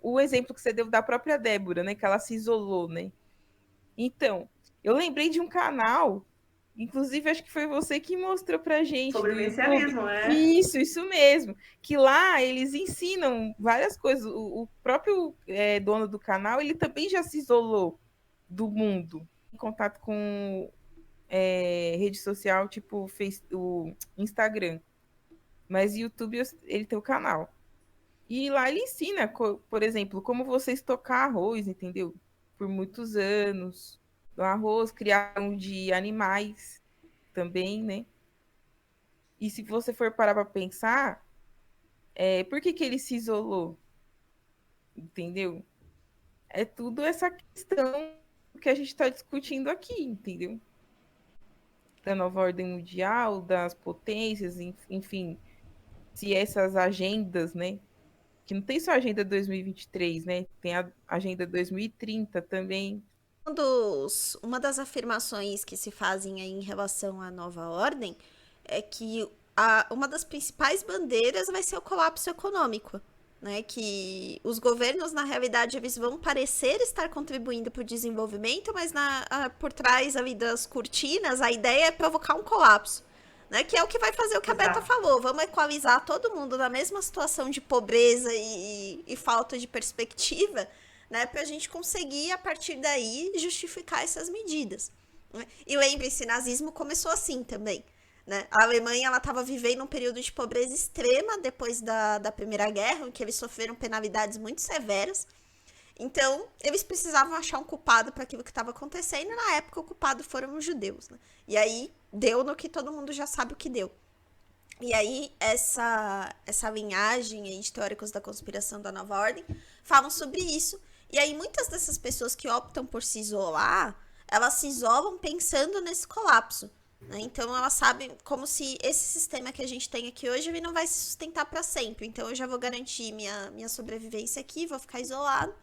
o exemplo que você deu da própria Débora, né? Que ela se isolou, né? Então, eu lembrei de um canal, inclusive acho que foi você que mostrou pra gente sobre do o YouTube. messianismo, né? Isso mesmo. Que lá eles ensinam várias coisas. O próprio dono do canal, ele também já se isolou do mundo, em contato com rede social, tipo o Instagram. Mas YouTube, ele tem o canal. E lá ele ensina, por exemplo, como você estocar arroz, entendeu? Por muitos anos. Do arroz, criação de animais também, né? E se você for parar para pensar, por que ele se isolou? Entendeu? É tudo essa questão que a gente está discutindo aqui, entendeu? Da nova ordem mundial, das potências, enfim, se essas agendas, né? Que não tem só a agenda 2023, né? Tem a agenda 2030 também. Uma das afirmações que se fazem aí em relação à nova ordem é que uma das principais bandeiras vai ser o colapso econômico. Né, que os governos, na realidade, eles vão parecer estar contribuindo para o desenvolvimento, mas por trás ali das cortinas, a ideia é provocar um colapso. né? Que é o que vai fazer o que a Beta Exato. falou. Vamos equalizar todo mundo na mesma situação de pobreza e falta de perspectiva, né? Pra gente conseguir, a partir daí, justificar essas medidas. Né? E lembre-se, nazismo começou assim também. Né? A Alemanha estava vivendo um período de pobreza extrema depois da Primeira Guerra, em que eles sofreram penalidades muito severas. Então, eles precisavam achar um culpado para aquilo que estava acontecendo, e na época o culpado foram os judeus. Né? E aí deu no que todo mundo já sabe o que deu. E aí, essa linhagem aí de teóricos da conspiração da Nova Ordem falam sobre isso. E aí, muitas dessas pessoas que optam por se isolar, elas se isolam pensando nesse colapso. Né? Então, elas sabem como se esse sistema que a gente tem aqui hoje ele não vai se sustentar para sempre. Então, eu já vou garantir minha sobrevivência aqui, vou ficar isolado.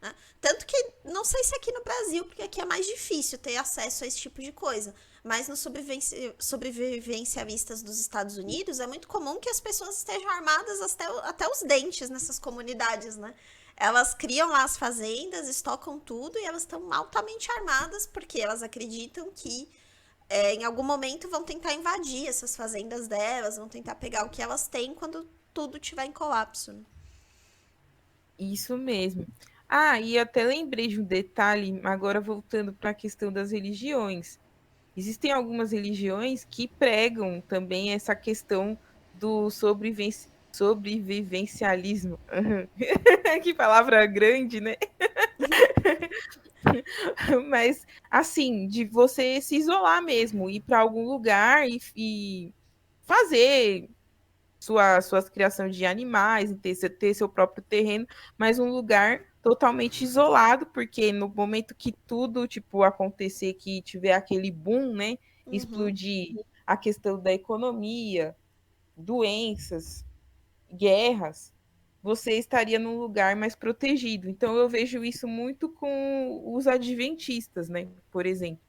Né? Tanto que, não sei se aqui no Brasil, porque aqui é mais difícil ter acesso a esse tipo de coisa, mas nos sobrevivencialistas dos Estados Unidos é muito comum que as pessoas estejam armadas até os dentes nessas comunidades, né? Elas criam lá as fazendas, estocam tudo e elas estão altamente armadas porque elas acreditam que em algum momento vão tentar invadir essas fazendas delas, vão tentar pegar o que elas têm quando tudo estiver em colapso. Né? Isso mesmo. Ah, e até lembrei de um detalhe, agora voltando para a questão das religiões. Existem algumas religiões que pregam também essa questão do sobrevivencialismo. Que palavra grande, né? Mas, assim, de você se isolar mesmo, ir para algum lugar e fazer suas criações de animais, ter seu próprio terreno, mas um lugar totalmente isolado, porque no momento que tudo, tipo, acontecer, que tiver aquele boom, né, Uhum. explodir a questão da economia, doenças, guerras, você estaria num lugar mais protegido. Então eu vejo isso muito com os adventistas, né, por exemplo.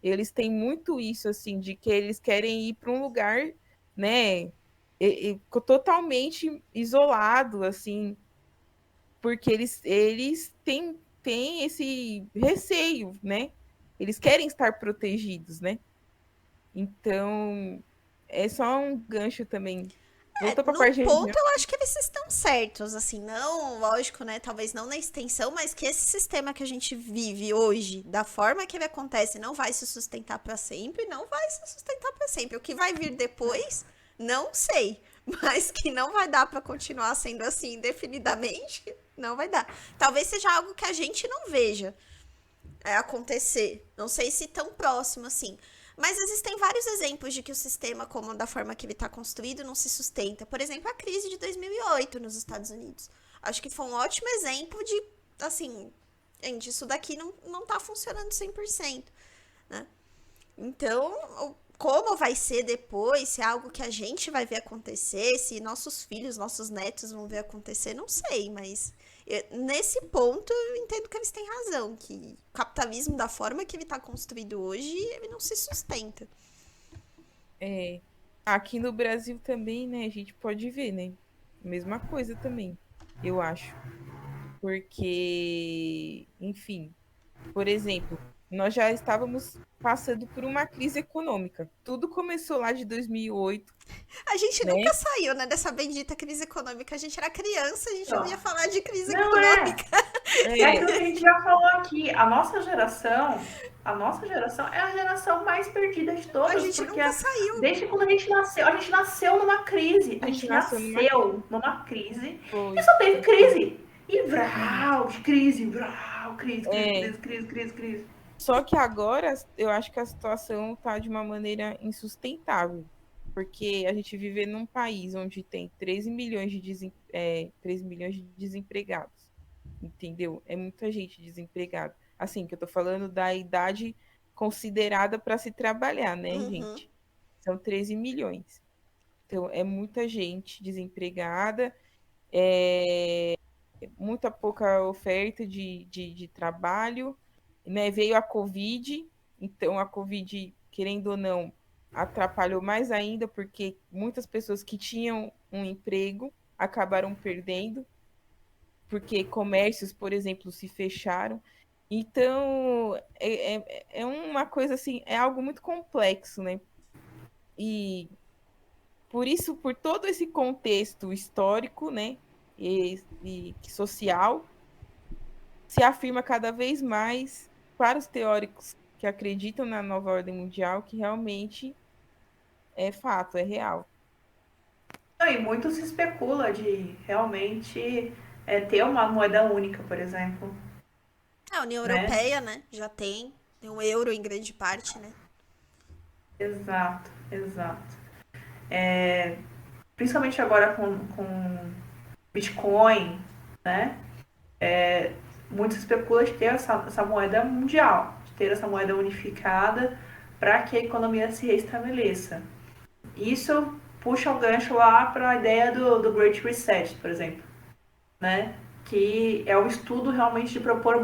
Eles têm muito isso, assim, de que eles querem ir para um lugar, né, totalmente isolado, assim, porque eles têm esse receio, né? Eles querem estar protegidos, né? Então, é só um gancho também. Voltou para a Num parte de ponto religião. eu acho que eles estão certos, assim, não, lógico, né, talvez não na extensão, mas que esse sistema que a gente vive hoje, da forma que ele acontece, não vai se sustentar para sempre, não vai se sustentar para sempre. O que vai vir depois, não sei, mas que não vai dar para continuar sendo assim indefinidamente, não vai dar. Talvez seja algo que a gente não veja acontecer, não sei se tão próximo assim. Mas existem vários exemplos de que o sistema, como da forma que ele está construído, não se sustenta. Por exemplo, a crise de 2008 nos Estados Unidos. Acho que foi um ótimo exemplo de, assim, gente, isso daqui não tá funcionando 100%, né? Então, como vai ser depois, se é algo que a gente vai ver acontecer, se nossos filhos, nossos netos vão ver acontecer, não sei, mas nesse ponto eu entendo que eles têm razão, que o capitalismo da forma que ele está construído hoje, ele não se sustenta. É, aqui no Brasil também, né, a gente pode ver, né? Mesma coisa também, eu acho. Porque, enfim, por exemplo, nós já estávamos passando por uma crise econômica. Tudo começou lá de 2008, A gente né? nunca saiu, né, dessa bendita crise econômica. A gente era criança, a gente Então, ouvia falar de crise não é. econômica. É É, aquilo que a gente já falou aqui. A nossa geração é a geração mais perdida de A todas, gente porque nunca saiu. desde quando a gente nasceu numa crise. a A gente gente nasceu numa nasceu numa crise e foi. só teve crise. E vral, de crise, vral, crise, crise, É, crise, crise, crise, crise. só que agora eu acho que a situação está de uma maneira insustentável, porque a gente vive num país onde tem 13 milhões 13 milhões de desempregados, entendeu? É muita gente desempregada. Assim, que eu tô falando da idade considerada para se trabalhar, né, Uhum. gente? São 13 milhões. Então, é muita gente desempregada, é muita pouca oferta de trabalho, né? Veio a Covid, então a Covid, querendo ou não, atrapalhou mais ainda, porque muitas pessoas que tinham um emprego acabaram perdendo, porque comércios, por exemplo, se fecharam. Então, é uma coisa assim, é algo muito complexo, né? e por isso, por todo esse contexto histórico, né, e social, se afirma cada vez mais para os teóricos que acreditam na nova ordem mundial que realmente é fato, é real. Não, e muito se especula de realmente ter uma moeda única, por exemplo, A União né? Europeia, né? Já tem um euro em grande parte, né? Exato, exato. Principalmente agora com Bitcoin, né? Muito se especula de ter essa moeda mundial, de ter essa moeda unificada para que a economia se restabeleça. Isso puxa o gancho lá para a ideia do Great Reset, por exemplo, né? Que é o estudo realmente de propor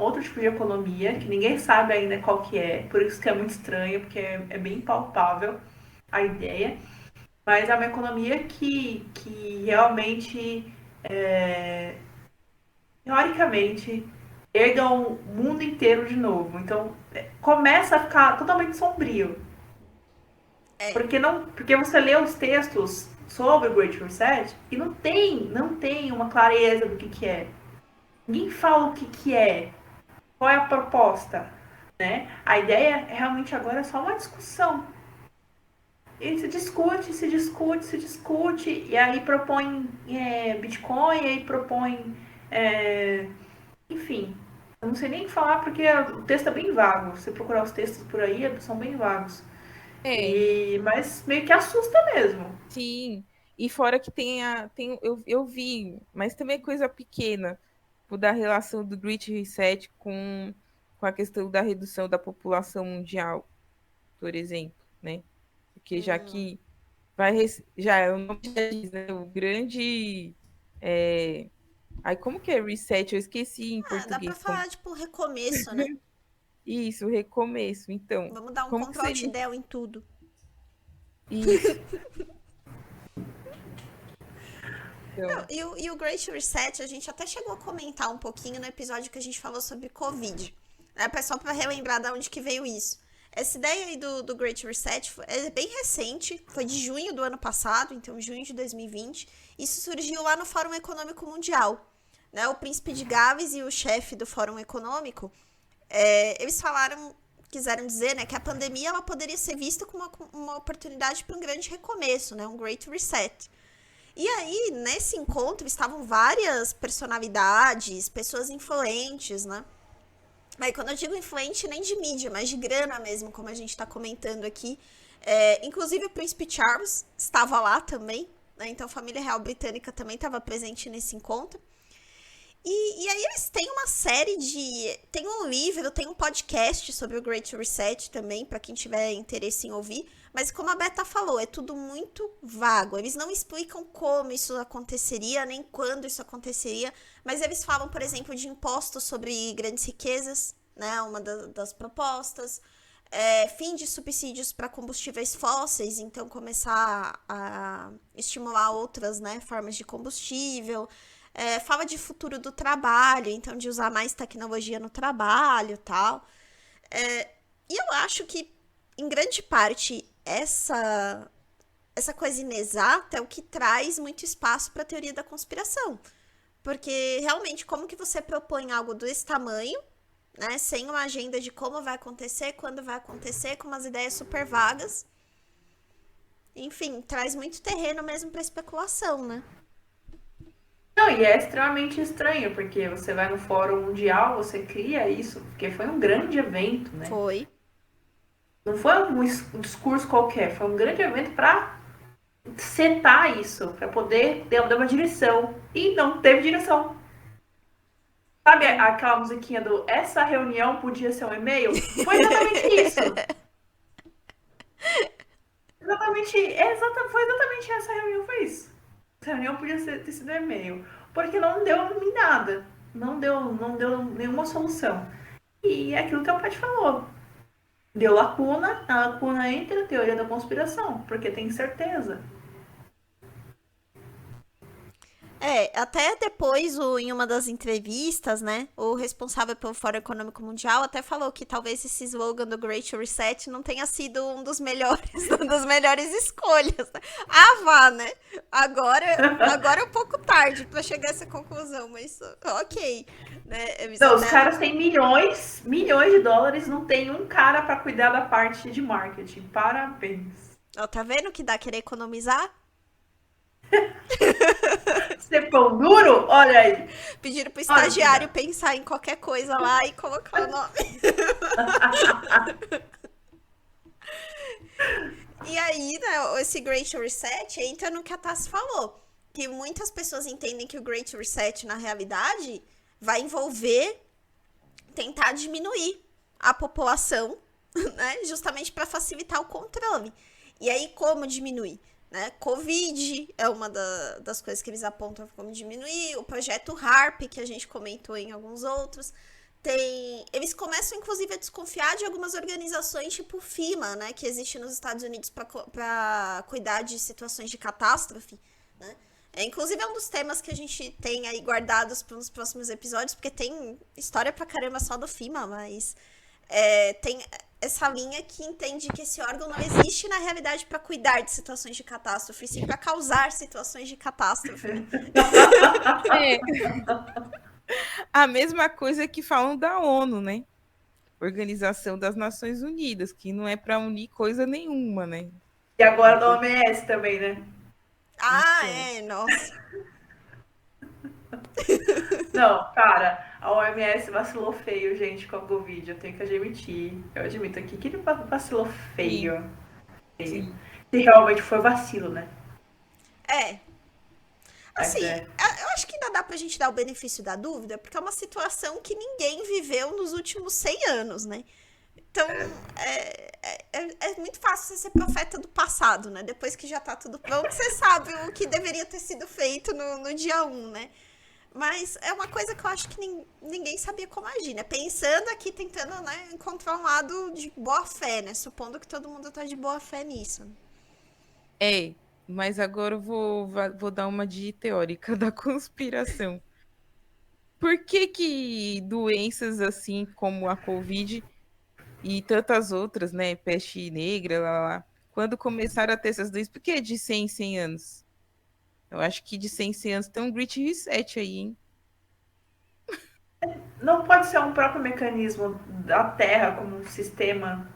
outro tipo de economia, que ninguém sabe ainda qual que é, por isso que é muito estranho, porque é bem palpável a ideia, mas é uma economia que realmente, teoricamente, erga o mundo inteiro de novo. Então, começa a ficar totalmente sombrio. É, Porque você lê os textos sobre o Great Reset e não tem uma clareza do que é. Ninguém fala o que é, qual é a proposta, né? A ideia é realmente agora só uma discussão. E se discute, se discute, se discute, e aí propõe Bitcoin, e aí propõe. é, enfim, eu não sei nem falar porque o texto é bem vago. Se você procurar os textos por aí, são bem vagos. É, Mas meio que assusta mesmo. sim. E fora que eu vi, mas também é coisa pequena, da relação do Great Reset com a questão da redução da população mundial, por exemplo, né? Porque já que já o nome já diz, né? O grande aí como que é reset? Eu esqueci em dá pra português como falar, tipo, recomeço, né? isso, recomeço. Então, Vamos dar um como que Ctrl Alt seria Del em tudo. isso? Não, Então, e o Great Reset, a gente até chegou a comentar um pouquinho no episódio que a gente falou sobre Covid. Né? Só pra relembrar de onde que veio isso. Essa ideia aí do Great Reset é bem recente, foi de junho do ano passado, então junho de 2020. Isso surgiu lá no Fórum Econômico Mundial. Né? O príncipe de Gales e o chefe do Fórum Econômico, eles quiseram dizer, né, que a pandemia ela poderia ser vista como uma oportunidade para um grande recomeço, né, um Great Reset. E aí, nesse encontro, estavam várias personalidades, pessoas influentes, né? Aí, quando eu digo influente, nem de mídia, mas de grana mesmo, como a gente está comentando aqui. Inclusive, o príncipe Charles estava lá também, né? Então, a família real britânica também estava presente nesse encontro. E aí eles têm uma série de. Tem um livro, tem um podcast sobre o Great Reset também, para quem tiver interesse em ouvir. Mas como a Beta falou, é tudo muito vago. Eles não explicam como isso aconteceria, nem quando isso aconteceria. Mas eles falam, por exemplo, de impostos sobre grandes riquezas, né? Uma das propostas. Fim de subsídios para combustíveis fósseis, então começar a estimular outras, né, formas de combustível. Fala de futuro do trabalho, então de usar mais tecnologia no trabalho e tal. E eu acho que, em grande parte, essa coisa inexata é o que traz muito espaço para a teoria da conspiração. Porque, realmente, como que você propõe algo desse tamanho, né, sem uma agenda de como vai acontecer, quando vai acontecer, com umas ideias super vagas. Enfim, traz muito terreno mesmo para especulação, né? Não, e é extremamente estranho, porque você vai no Fórum Mundial, você cria isso, porque foi um grande evento, né? Foi. Não foi um discurso qualquer, foi um grande evento para setar isso, para poder dar uma direção. E não teve direção. Sabe aquela musiquinha do essa reunião podia ser um e-mail? Foi exatamente isso. Foi exatamente essa reunião, foi isso. Essa reunião podia ter sido um e-mail. Porque não deu em nada. Não deu nenhuma solução. E é aquilo que o Pat falou. Deu lacuna, a lacuna entra a teoria da conspiração, porque tem certeza. Até depois, em uma das entrevistas, né, o responsável pelo Fórum Econômico Mundial até falou que talvez esse slogan do Great Reset não tenha sido um dos melhores, uma das melhores escolhas. Né? Vá, né? Agora é um pouco tarde para chegar a essa conclusão, mas ok. Né? Não, os caras têm milhões de dólares, não tem um cara para cuidar da parte de marketing. Parabéns. Tá vendo que dá querer economizar? Ser pão duro? Olha aí. Pediram pro estagiário pensar em qualquer coisa lá e colocar o nome. E aí, né, esse Great Reset entra no que a Tassi falou. Que muitas pessoas entendem que o Great Reset, na realidade, vai envolver tentar diminuir a população, né, justamente para facilitar o controle. E aí, como diminuir? Né? Covid é uma das coisas que eles apontam como diminuir. O projeto HARP, que a gente comentou em alguns outros. Eles começam, inclusive, a desconfiar de algumas organizações tipo FEMA, né? Que existe nos Estados Unidos para cuidar de situações de catástrofe. Né? Inclusive, é um dos temas que a gente tem aí guardados para os próximos episódios, porque tem história pra caramba só do FEMA, mas tem essa linha que entende que esse órgão não existe na realidade para cuidar de situações de catástrofe, sim para causar situações de catástrofe. A mesma coisa que falam da ONU, né? Organização das Nações Unidas, que não é para unir coisa nenhuma, né? E agora da OMS também, né? Nossa. Não, cara, a OMS vacilou feio, gente, com a Covid. Eu tenho que admitir. Eu admito aqui que ele vacilou feio. Sim. Se realmente foi vacilo, né? Assim, eu acho que ainda dá pra gente dar o benefício da dúvida, porque é uma situação que ninguém viveu nos últimos 100 anos, né? Então, é muito fácil você ser profeta do passado, né? Depois que já tá tudo pronto, você sabe o que deveria ter sido feito no dia 1, né? Mas é uma coisa que eu acho que ninguém sabia como agir, né? Pensando aqui, tentando, né, encontrar um lado de boa fé, né? Supondo que todo mundo tá de boa fé nisso. Mas agora eu vou dar uma de teórica da conspiração. Por que doenças assim como a Covid e tantas outras, né? Peste negra, lá, quando começaram a ter essas doenças, por que de 100 em 100 anos? Eu acho que de 100 em 100 anos tem um Great Reset aí, hein? Não pode ser um próprio mecanismo da Terra como um sistema,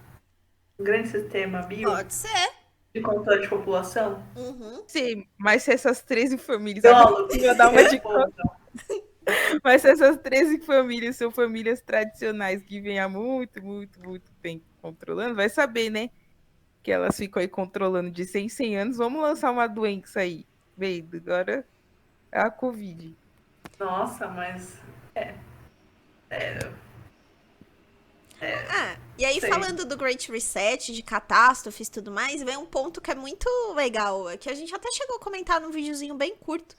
um grande sistema bio? Pode ser. De controle de população? Uhum. Sim, mas se essas 13 famílias... Vou dar uma de Mas se essas 13 famílias são famílias tradicionais que vêm há muito, muito, muito tempo controlando, vai saber, né? Que elas ficam aí controlando de 100 em 100 anos. Vamos lançar uma doença aí. Veio, agora é a Covid. Nossa, mas... E aí, falando do Great Reset, de catástrofes e tudo mais, vem um ponto que é muito legal, que a gente até chegou a comentar num videozinho bem curto,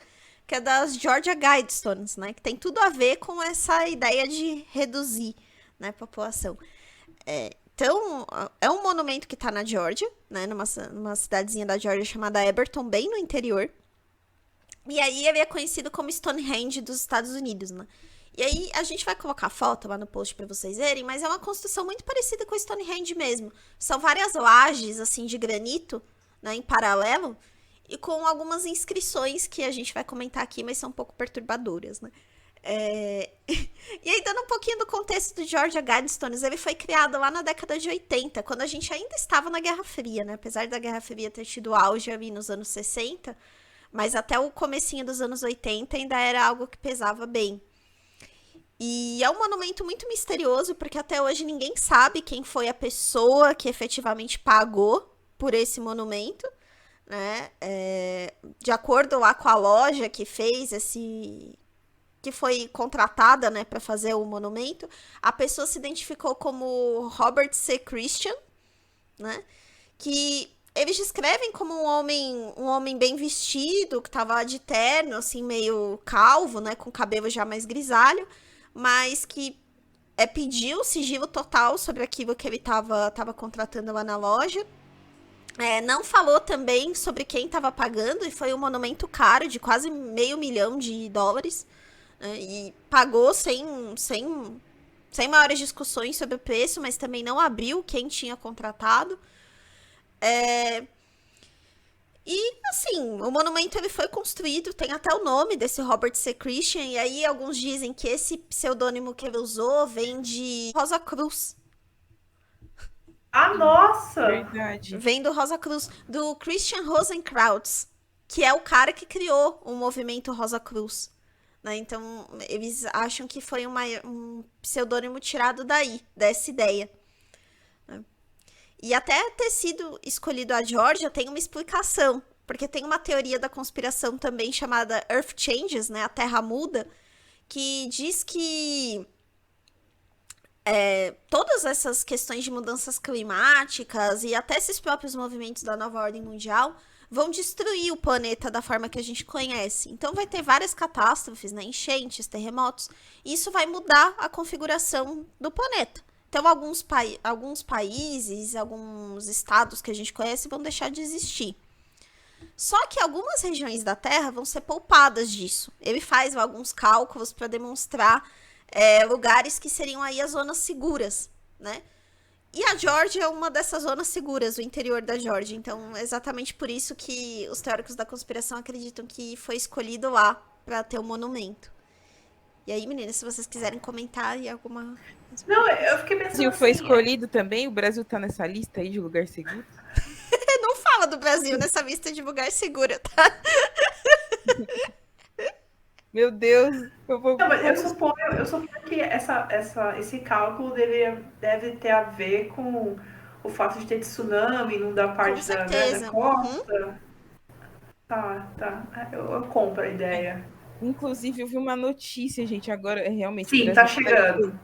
que é das Georgia Guidestones, né? Que tem tudo a ver com essa ideia de reduzir, né, a população. Então, é um monumento que tá na Georgia, né? Numa cidadezinha da Georgia chamada Eberton, bem no interior. E aí ele é conhecido como Stonehenge dos Estados Unidos, né? E aí a gente vai colocar a foto lá no post pra vocês verem, mas é uma construção muito parecida com o Stonehenge mesmo. São várias lajes, assim, de granito, né, em paralelo, e com algumas inscrições que a gente vai comentar aqui, mas são um pouco perturbadoras, né? E aí, dando um pouquinho do contexto do Georgia Guidestones, ele foi criado lá na década de 80, quando a gente ainda estava na Guerra Fria, né? Apesar da Guerra Fria ter tido auge ali nos anos 60, mas até o comecinho dos anos 80 ainda era algo que pesava bem. E é um monumento muito misterioso, porque até hoje ninguém sabe quem foi a pessoa que efetivamente pagou por esse monumento, né? De acordo lá com a loja que fez que foi contratada, né, para fazer o monumento, a pessoa se identificou como Robert C. Christian, né? Que eles descrevem como um homem bem vestido, que estava lá de terno, assim, meio calvo, né, com cabelo já mais grisalho, mas que pediu sigilo total sobre aquilo que ele estava contratando lá na loja. Não falou também sobre quem estava pagando, e foi um monumento caro, de quase $500 mil, né, e pagou sem maiores discussões sobre o preço, mas também não abriu quem tinha contratado. E, assim, o monumento ele foi construído, tem até o nome desse Robert C. Christian, e aí alguns dizem que esse pseudônimo que ele usou vem de Rosa Cruz. Ah, nossa! Verdade. Vem do Rosa Cruz, do Christian Rosenkrantz, que é o cara que criou o movimento Rosa Cruz. Né? Então, eles acham que foi um pseudônimo tirado daí, dessa ideia. E até ter sido escolhido a Georgia tem uma explicação, porque tem uma teoria da conspiração também chamada Earth Changes, né, a Terra Muda, que diz que todas essas questões de mudanças climáticas e até esses próprios movimentos da nova ordem mundial vão destruir o planeta da forma que a gente conhece. Então vai ter várias catástrofes, né, enchentes, terremotos, e isso vai mudar a configuração do planeta. Então, alguns países, alguns estados que a gente conhece vão deixar de existir. Só que algumas regiões da Terra vão ser poupadas disso. Ele faz alguns cálculos para demonstrar lugares que seriam aí as zonas seguras, né? E a Geórgia é uma dessas zonas seguras, o interior da Geórgia. Então, é exatamente por isso que os teóricos da conspiração acreditam que foi escolhido lá para ter um monumento. E aí, meninas, se vocês quiserem comentar e alguma... Não, eu fiquei pensando. O Brasil foi escolhido também? O Brasil tá nessa lista aí de lugar seguro? Não fala do Brasil nessa lista de lugar seguro, tá? Meu Deus, eu vou. Não, mas eu suponho que esse cálculo deve ter a ver com o fato de ter tsunami, não dar parte da costa. Tá. Eu compro a ideia. Inclusive, eu vi uma notícia, gente, agora realmente. Sim, tá chegando.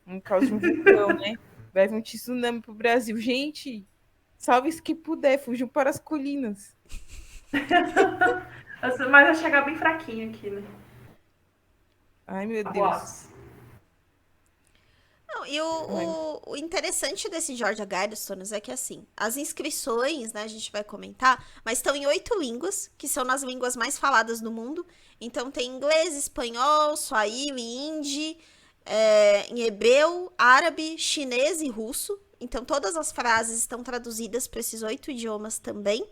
Um caos de um vulcão, né? Vai vir um tsunami pro Brasil. Gente, salve-se que puder, fugiu para as colinas. Mas vai chegar bem fraquinho aqui, né? Ai, meu Deus. Não, e o interessante desse Georgia Guidestones é que, assim, as inscrições, né, a gente vai comentar, mas estão em 8 línguas, que são nas línguas mais faladas no mundo. Então, tem inglês, espanhol, swahili, hindi, em hebreu, árabe, chinês e russo. Então, todas as frases estão traduzidas para esses 8 idiomas também.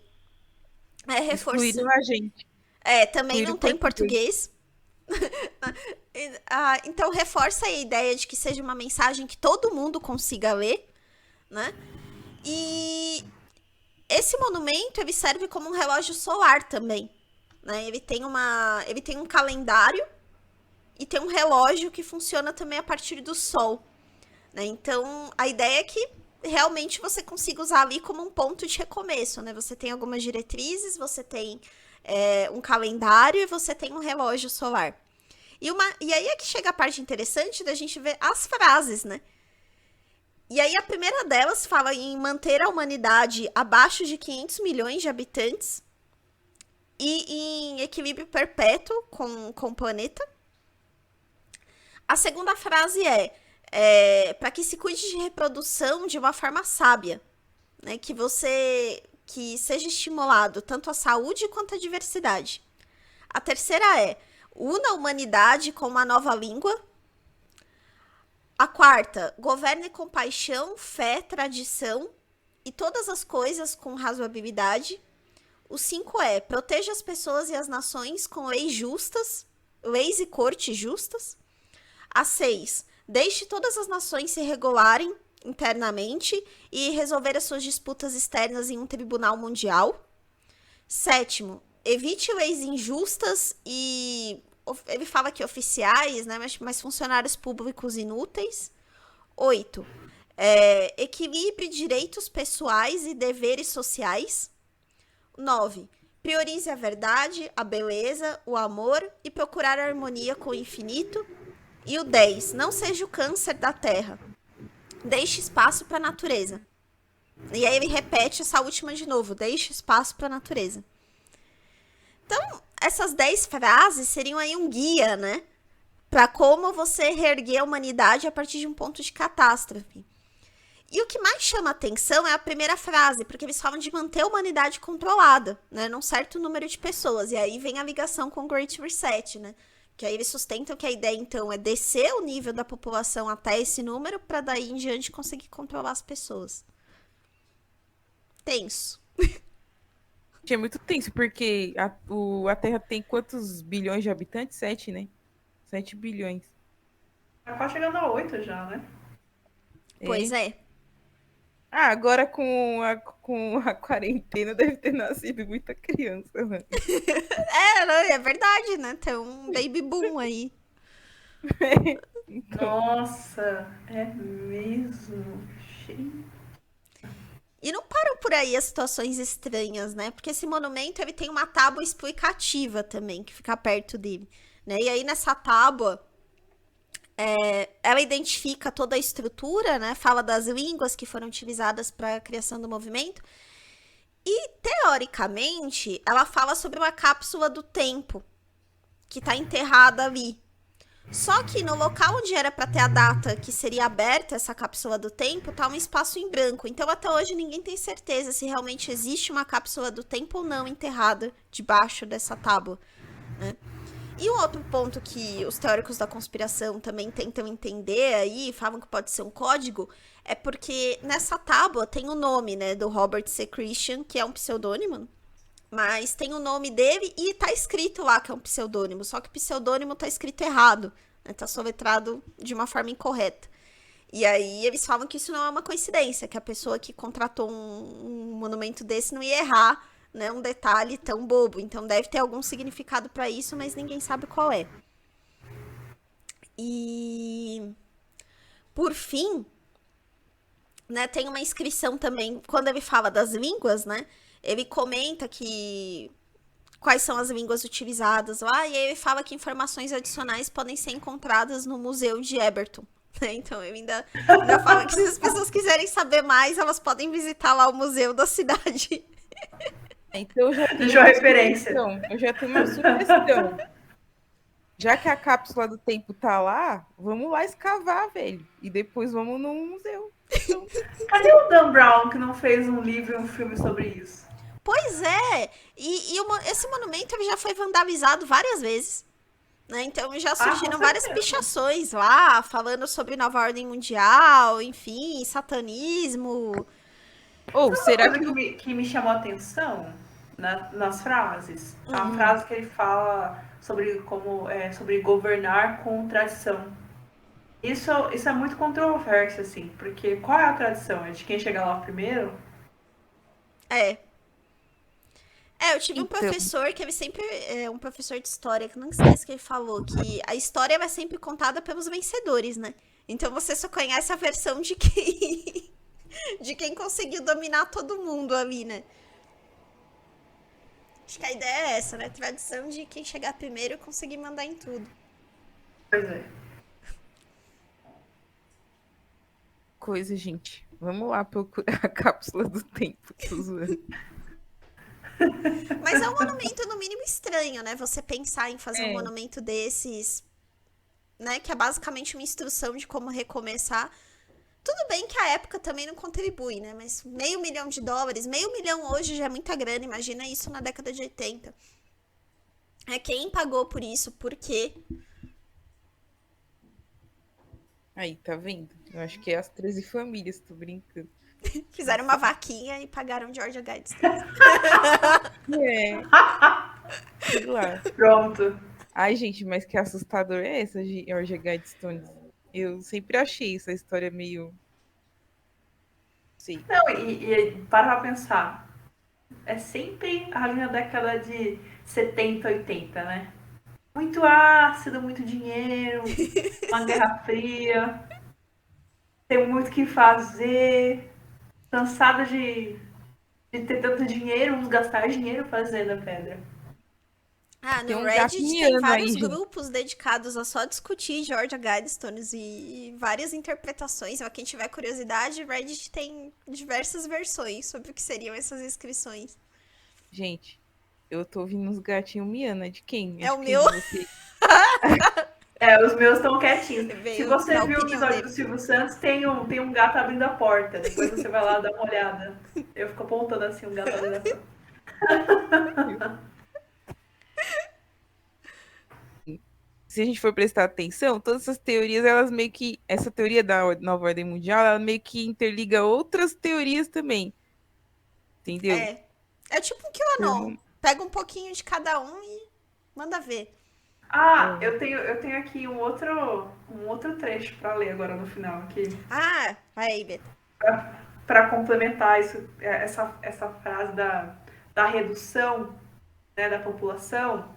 Excluíram a gente. Também não tem português. Então reforça a ideia de que seja uma mensagem que todo mundo consiga ler, né? E esse monumento ele serve como um relógio solar também, né? Ele tem um calendário e tem um relógio que funciona também a partir do sol, né? Então a ideia é que realmente você consiga usar ali como um ponto de recomeço, né? Você tem algumas diretrizes, você tem um calendário e você tem um relógio solar. E aí é que chega a parte interessante da gente ver as frases, né? E aí a primeira delas fala em manter a humanidade abaixo de 500 milhões de habitantes e em equilíbrio perpétuo com o planeta. A segunda frase para que se cuide de reprodução de uma forma sábia, né? Que seja estimulado tanto a saúde quanto a diversidade. A terceira una a humanidade com uma nova língua. A quarta, governe com paixão, fé, tradição e todas as coisas com razoabilidade. O 5 proteja as pessoas e as nações com leis e cortes justas. A 6, deixe todas as nações se regularem internamente e resolver as suas disputas externas em um tribunal mundial. 7, evite leis injustas e ele fala que oficiais, né, mas funcionários públicos inúteis. 8, equilibre direitos pessoais e deveres sociais. 9, priorize a verdade, a beleza, o amor e procurar a harmonia com o infinito. E o 10, não seja o câncer da terra. Deixe espaço para a natureza. E aí ele repete essa última de novo. Deixe espaço para a natureza. Então, essas 10 frases seriam aí um guia, né? Para como você reerguer a humanidade a partir de um ponto de catástrofe. E o que mais chama atenção é a primeira frase, porque eles falam de manter a humanidade controlada, né, num certo número de pessoas. E aí vem a ligação com o Great Reset, né? Que aí eles sustentam que a ideia, então, é descer o nível da população até esse número, para daí em diante conseguir controlar as pessoas. Tenso. É muito tenso, porque a Terra tem quantos bilhões de habitantes? 7, né? 7 bilhões. Tá quase chegando a 8 já, né? Pois é. Ah, agora com a quarentena deve ter nascido muita criança, né? Não, é verdade, né? Tem um baby boom aí. Então, Nossa, é mesmo. E não param por aí as situações estranhas, né? Porque esse monumento, ele tem uma tábua explicativa também, que fica perto dele, né? E aí nessa tábua, ela identifica toda a estrutura, né? Fala das línguas que foram utilizadas para a criação do movimento. E, teoricamente, ela fala sobre uma cápsula do tempo que está enterrada ali. Só que no local onde era para ter a data que seria aberta essa cápsula do tempo, tá um espaço em branco. Então até hoje ninguém tem certeza se realmente existe uma cápsula do tempo ou não enterrada debaixo dessa tábua, né? E um outro ponto que os teóricos da conspiração também tentam entender aí, falam que pode ser um código, é porque nessa tábua tem o nome, né, do Robert C. Christian, que é um pseudônimo, mas tem o nome dele e tá escrito lá que é um pseudônimo, só que o pseudônimo tá escrito errado, né? Tá soletrado de uma forma incorreta. E aí eles falam que isso não é uma coincidência, que a pessoa que contratou um monumento desse não ia errar, né, um detalhe tão bobo. Então deve ter algum significado para isso, mas ninguém sabe qual é. E por fim, né, tem uma inscrição também, quando ele fala das línguas, né, ele comenta que quais são as línguas utilizadas lá, e aí ele fala que informações adicionais podem ser encontradas no Museu de Eberton. Então ele ainda fala que se as pessoas quiserem saber mais, elas podem visitar lá o museu da cidade. então eu já tenho Deixou a referência. Eu já tenho uma sugestão. Já que a cápsula do tempo tá lá, vamos lá escavar, velho. E depois vamos no museu. Então, Cadê o Dan Brown que não fez um livro e um filme sobre isso? Pois é, esse monumento ele já foi vandalizado várias vezes, né? Então já surgiram com várias certeza. pichações lá, falando sobre nova ordem mundial, enfim, satanismo. ou será Uma que coisa que me chamou a atenção nas frases, a frase que ele fala sobre sobre governar com tradição. Isso é muito controverso, assim, porque qual é a tradição? É de quem chega lá primeiro? É. Eu tive um então, professor que ele sempre. Um professor de história, que eu não esqueço que ele falou que a história vai sempre contada pelos vencedores, né? Então você só conhece a versão de quem. De quem conseguiu dominar todo mundo ali, né? Acho que a ideia é essa, né? Tradição de quem chegar primeiro e conseguir mandar em tudo. Pois é. coisa, gente. Vamos lá procurar a cápsula do tempo. Tô zoando. Mas é um monumento, no mínimo, estranho, né? Você pensar em fazer um É. monumento desses, né? Que é basicamente uma instrução de como recomeçar. Tudo bem que a época também não contribui, né? Mas $500 mil, $500 mil hoje já é muita grana, imagina isso na década de 80. Quem pagou por isso, por quê? Aí, tá vendo? Eu acho que é as 13 famílias, tô brincando. Fizeram uma vaquinha e pagaram Georgia Guides. É, sei lá. Pronto. Ai, gente, mas que assustador é essa, Georgia Guidestones? Eu sempre achei essa história meio. Sei. Não, e para pra pensar. É sempre ali na década de 70, 80, né? Muito ácido, muito dinheiro, uma guerra fria, tem muito o que fazer, cansado de ter tanto dinheiro, vamos gastar dinheiro fazendo a pedra. Tem No um gato Reddit tem miando vários aí, gente. grupos dedicados a só discutir Georgia Guidestones e várias interpretações. Quem tiver curiosidade, Reddit tem diversas versões sobre o que seriam essas inscrições. Gente, eu tô ouvindo uns gatinhos miando. É de quem? É o de quem meu. de vocês? Os meus estão quietinhos. Se Veio você dar viu o opinião episódio dele. do Silvio Santos, tem um gato abrindo a porta. Depois você vai lá dar uma olhada. Eu fico apontando assim, um gato abrindo a porta. Se a gente for prestar atenção, todas essas teorias, elas meio que. Essa teoria da nova ordem mundial, ela meio que interliga outras teorias também. Entendeu? É tipo um QAnon. Então, Pega um pouquinho de cada um e manda ver. Eu tenho aqui um outro trecho para ler agora no final aqui. Ah, vai aí, Beto. Para complementar essa frase da redução, né, da população.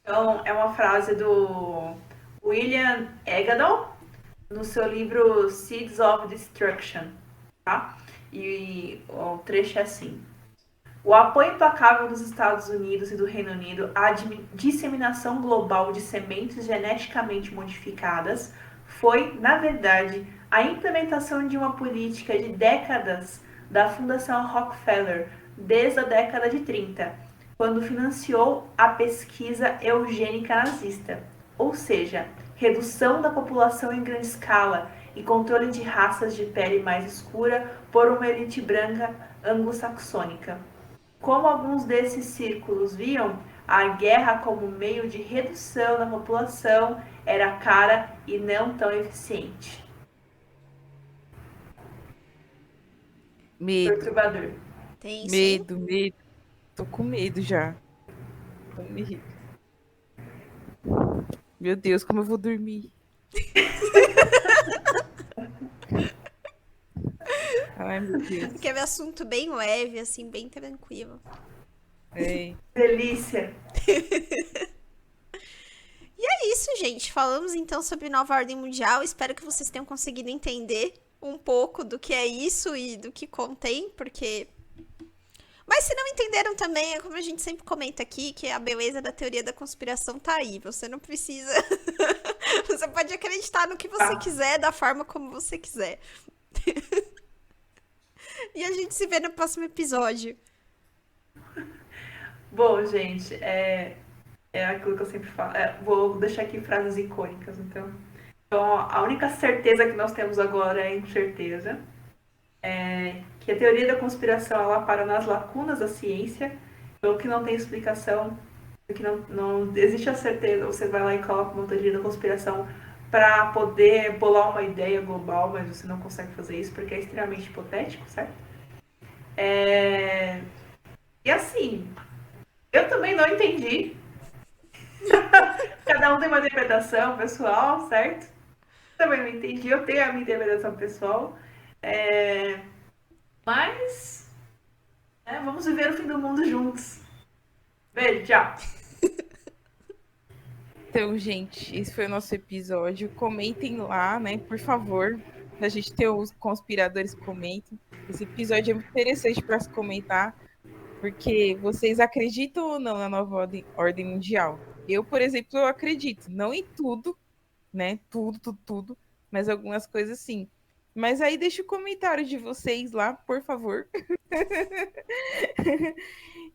Então, é uma frase do William Egadon, no seu livro Seeds of Destruction, tá? E o trecho é assim: o apoio implacável dos Estados Unidos e do Reino Unido à disseminação global de sementes geneticamente modificadas foi, na verdade, a implementação de uma política de décadas da Fundação Rockefeller desde a década de 30, quando financiou a pesquisa eugênica nazista, ou seja, redução da população em grande escala e controle de raças de pele mais escura por uma elite branca anglo-saxônica. Como alguns desses círculos viam, a guerra como meio de redução da população era cara e não tão eficiente. medo, Perturbador. Tem isso. medo. Tô com medo já. Tô com medo. Meu Deus, como eu vou dormir? Ai, meu Deus. Quer ver assunto bem leve, assim, bem tranquilo. É. Delícia. É isso, gente. Falamos então sobre nova ordem mundial. Espero que vocês tenham conseguido entender um pouco do que é isso e do que contém, porque... Mas se não entenderam também, é como a gente sempre comenta aqui, que a beleza da teoria da conspiração tá aí. Você não precisa... Você pode acreditar no que você quiser, da forma como você quiser. E a gente se vê no próximo episódio. Bom, gente, é aquilo que eu sempre falo. Vou deixar aqui frases icônicas, então. Então, a única certeza que nós temos agora é a incerteza. Que a teoria da conspiração ela para nas lacunas da ciência, pelo que não tem explicação, que não existe a certeza. Você vai lá e coloca uma teoria da conspiração para poder bolar uma ideia global, mas você não consegue fazer isso porque é extremamente hipotético, certo? E assim, eu também não entendi. Cada um tem uma interpretação pessoal, certo? Também não entendi, eu tenho a minha interpretação pessoal. Mas vamos viver o fim do mundo juntos. Beijo, tchau. Então, gente, esse foi o nosso episódio. Comentem lá, né, por favor. A gente ter os conspiradores comentem. Esse episódio é muito interessante para se comentar, porque vocês acreditam ou não na nova ordem mundial? Eu, por exemplo, eu acredito. Não em tudo, né? Tudo. Mas algumas coisas sim. Mas aí deixa o comentário de vocês lá, por favor.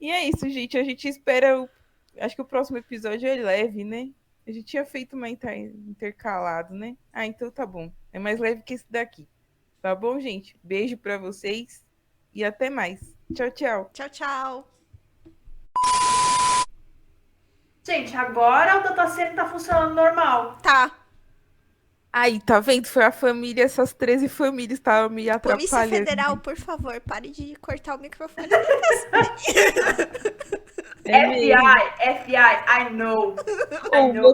E é isso, gente. A gente espera. Acho que o próximo episódio é leve, né? A gente tinha feito uma intercalado, né? Ah, então tá bom. É mais leve que esse daqui. Tá bom, gente? Beijo pra vocês e até mais. Tchau, tchau. Tchau, tchau. Gente, agora o datacenter tá funcionando normal. Tá. Aí, tá vendo? Foi a família, essas 13 famílias estavam me atrapalhando. Polícia Federal, por favor, pare de cortar o microfone. É mesmo. FBI, I know. Oh, meu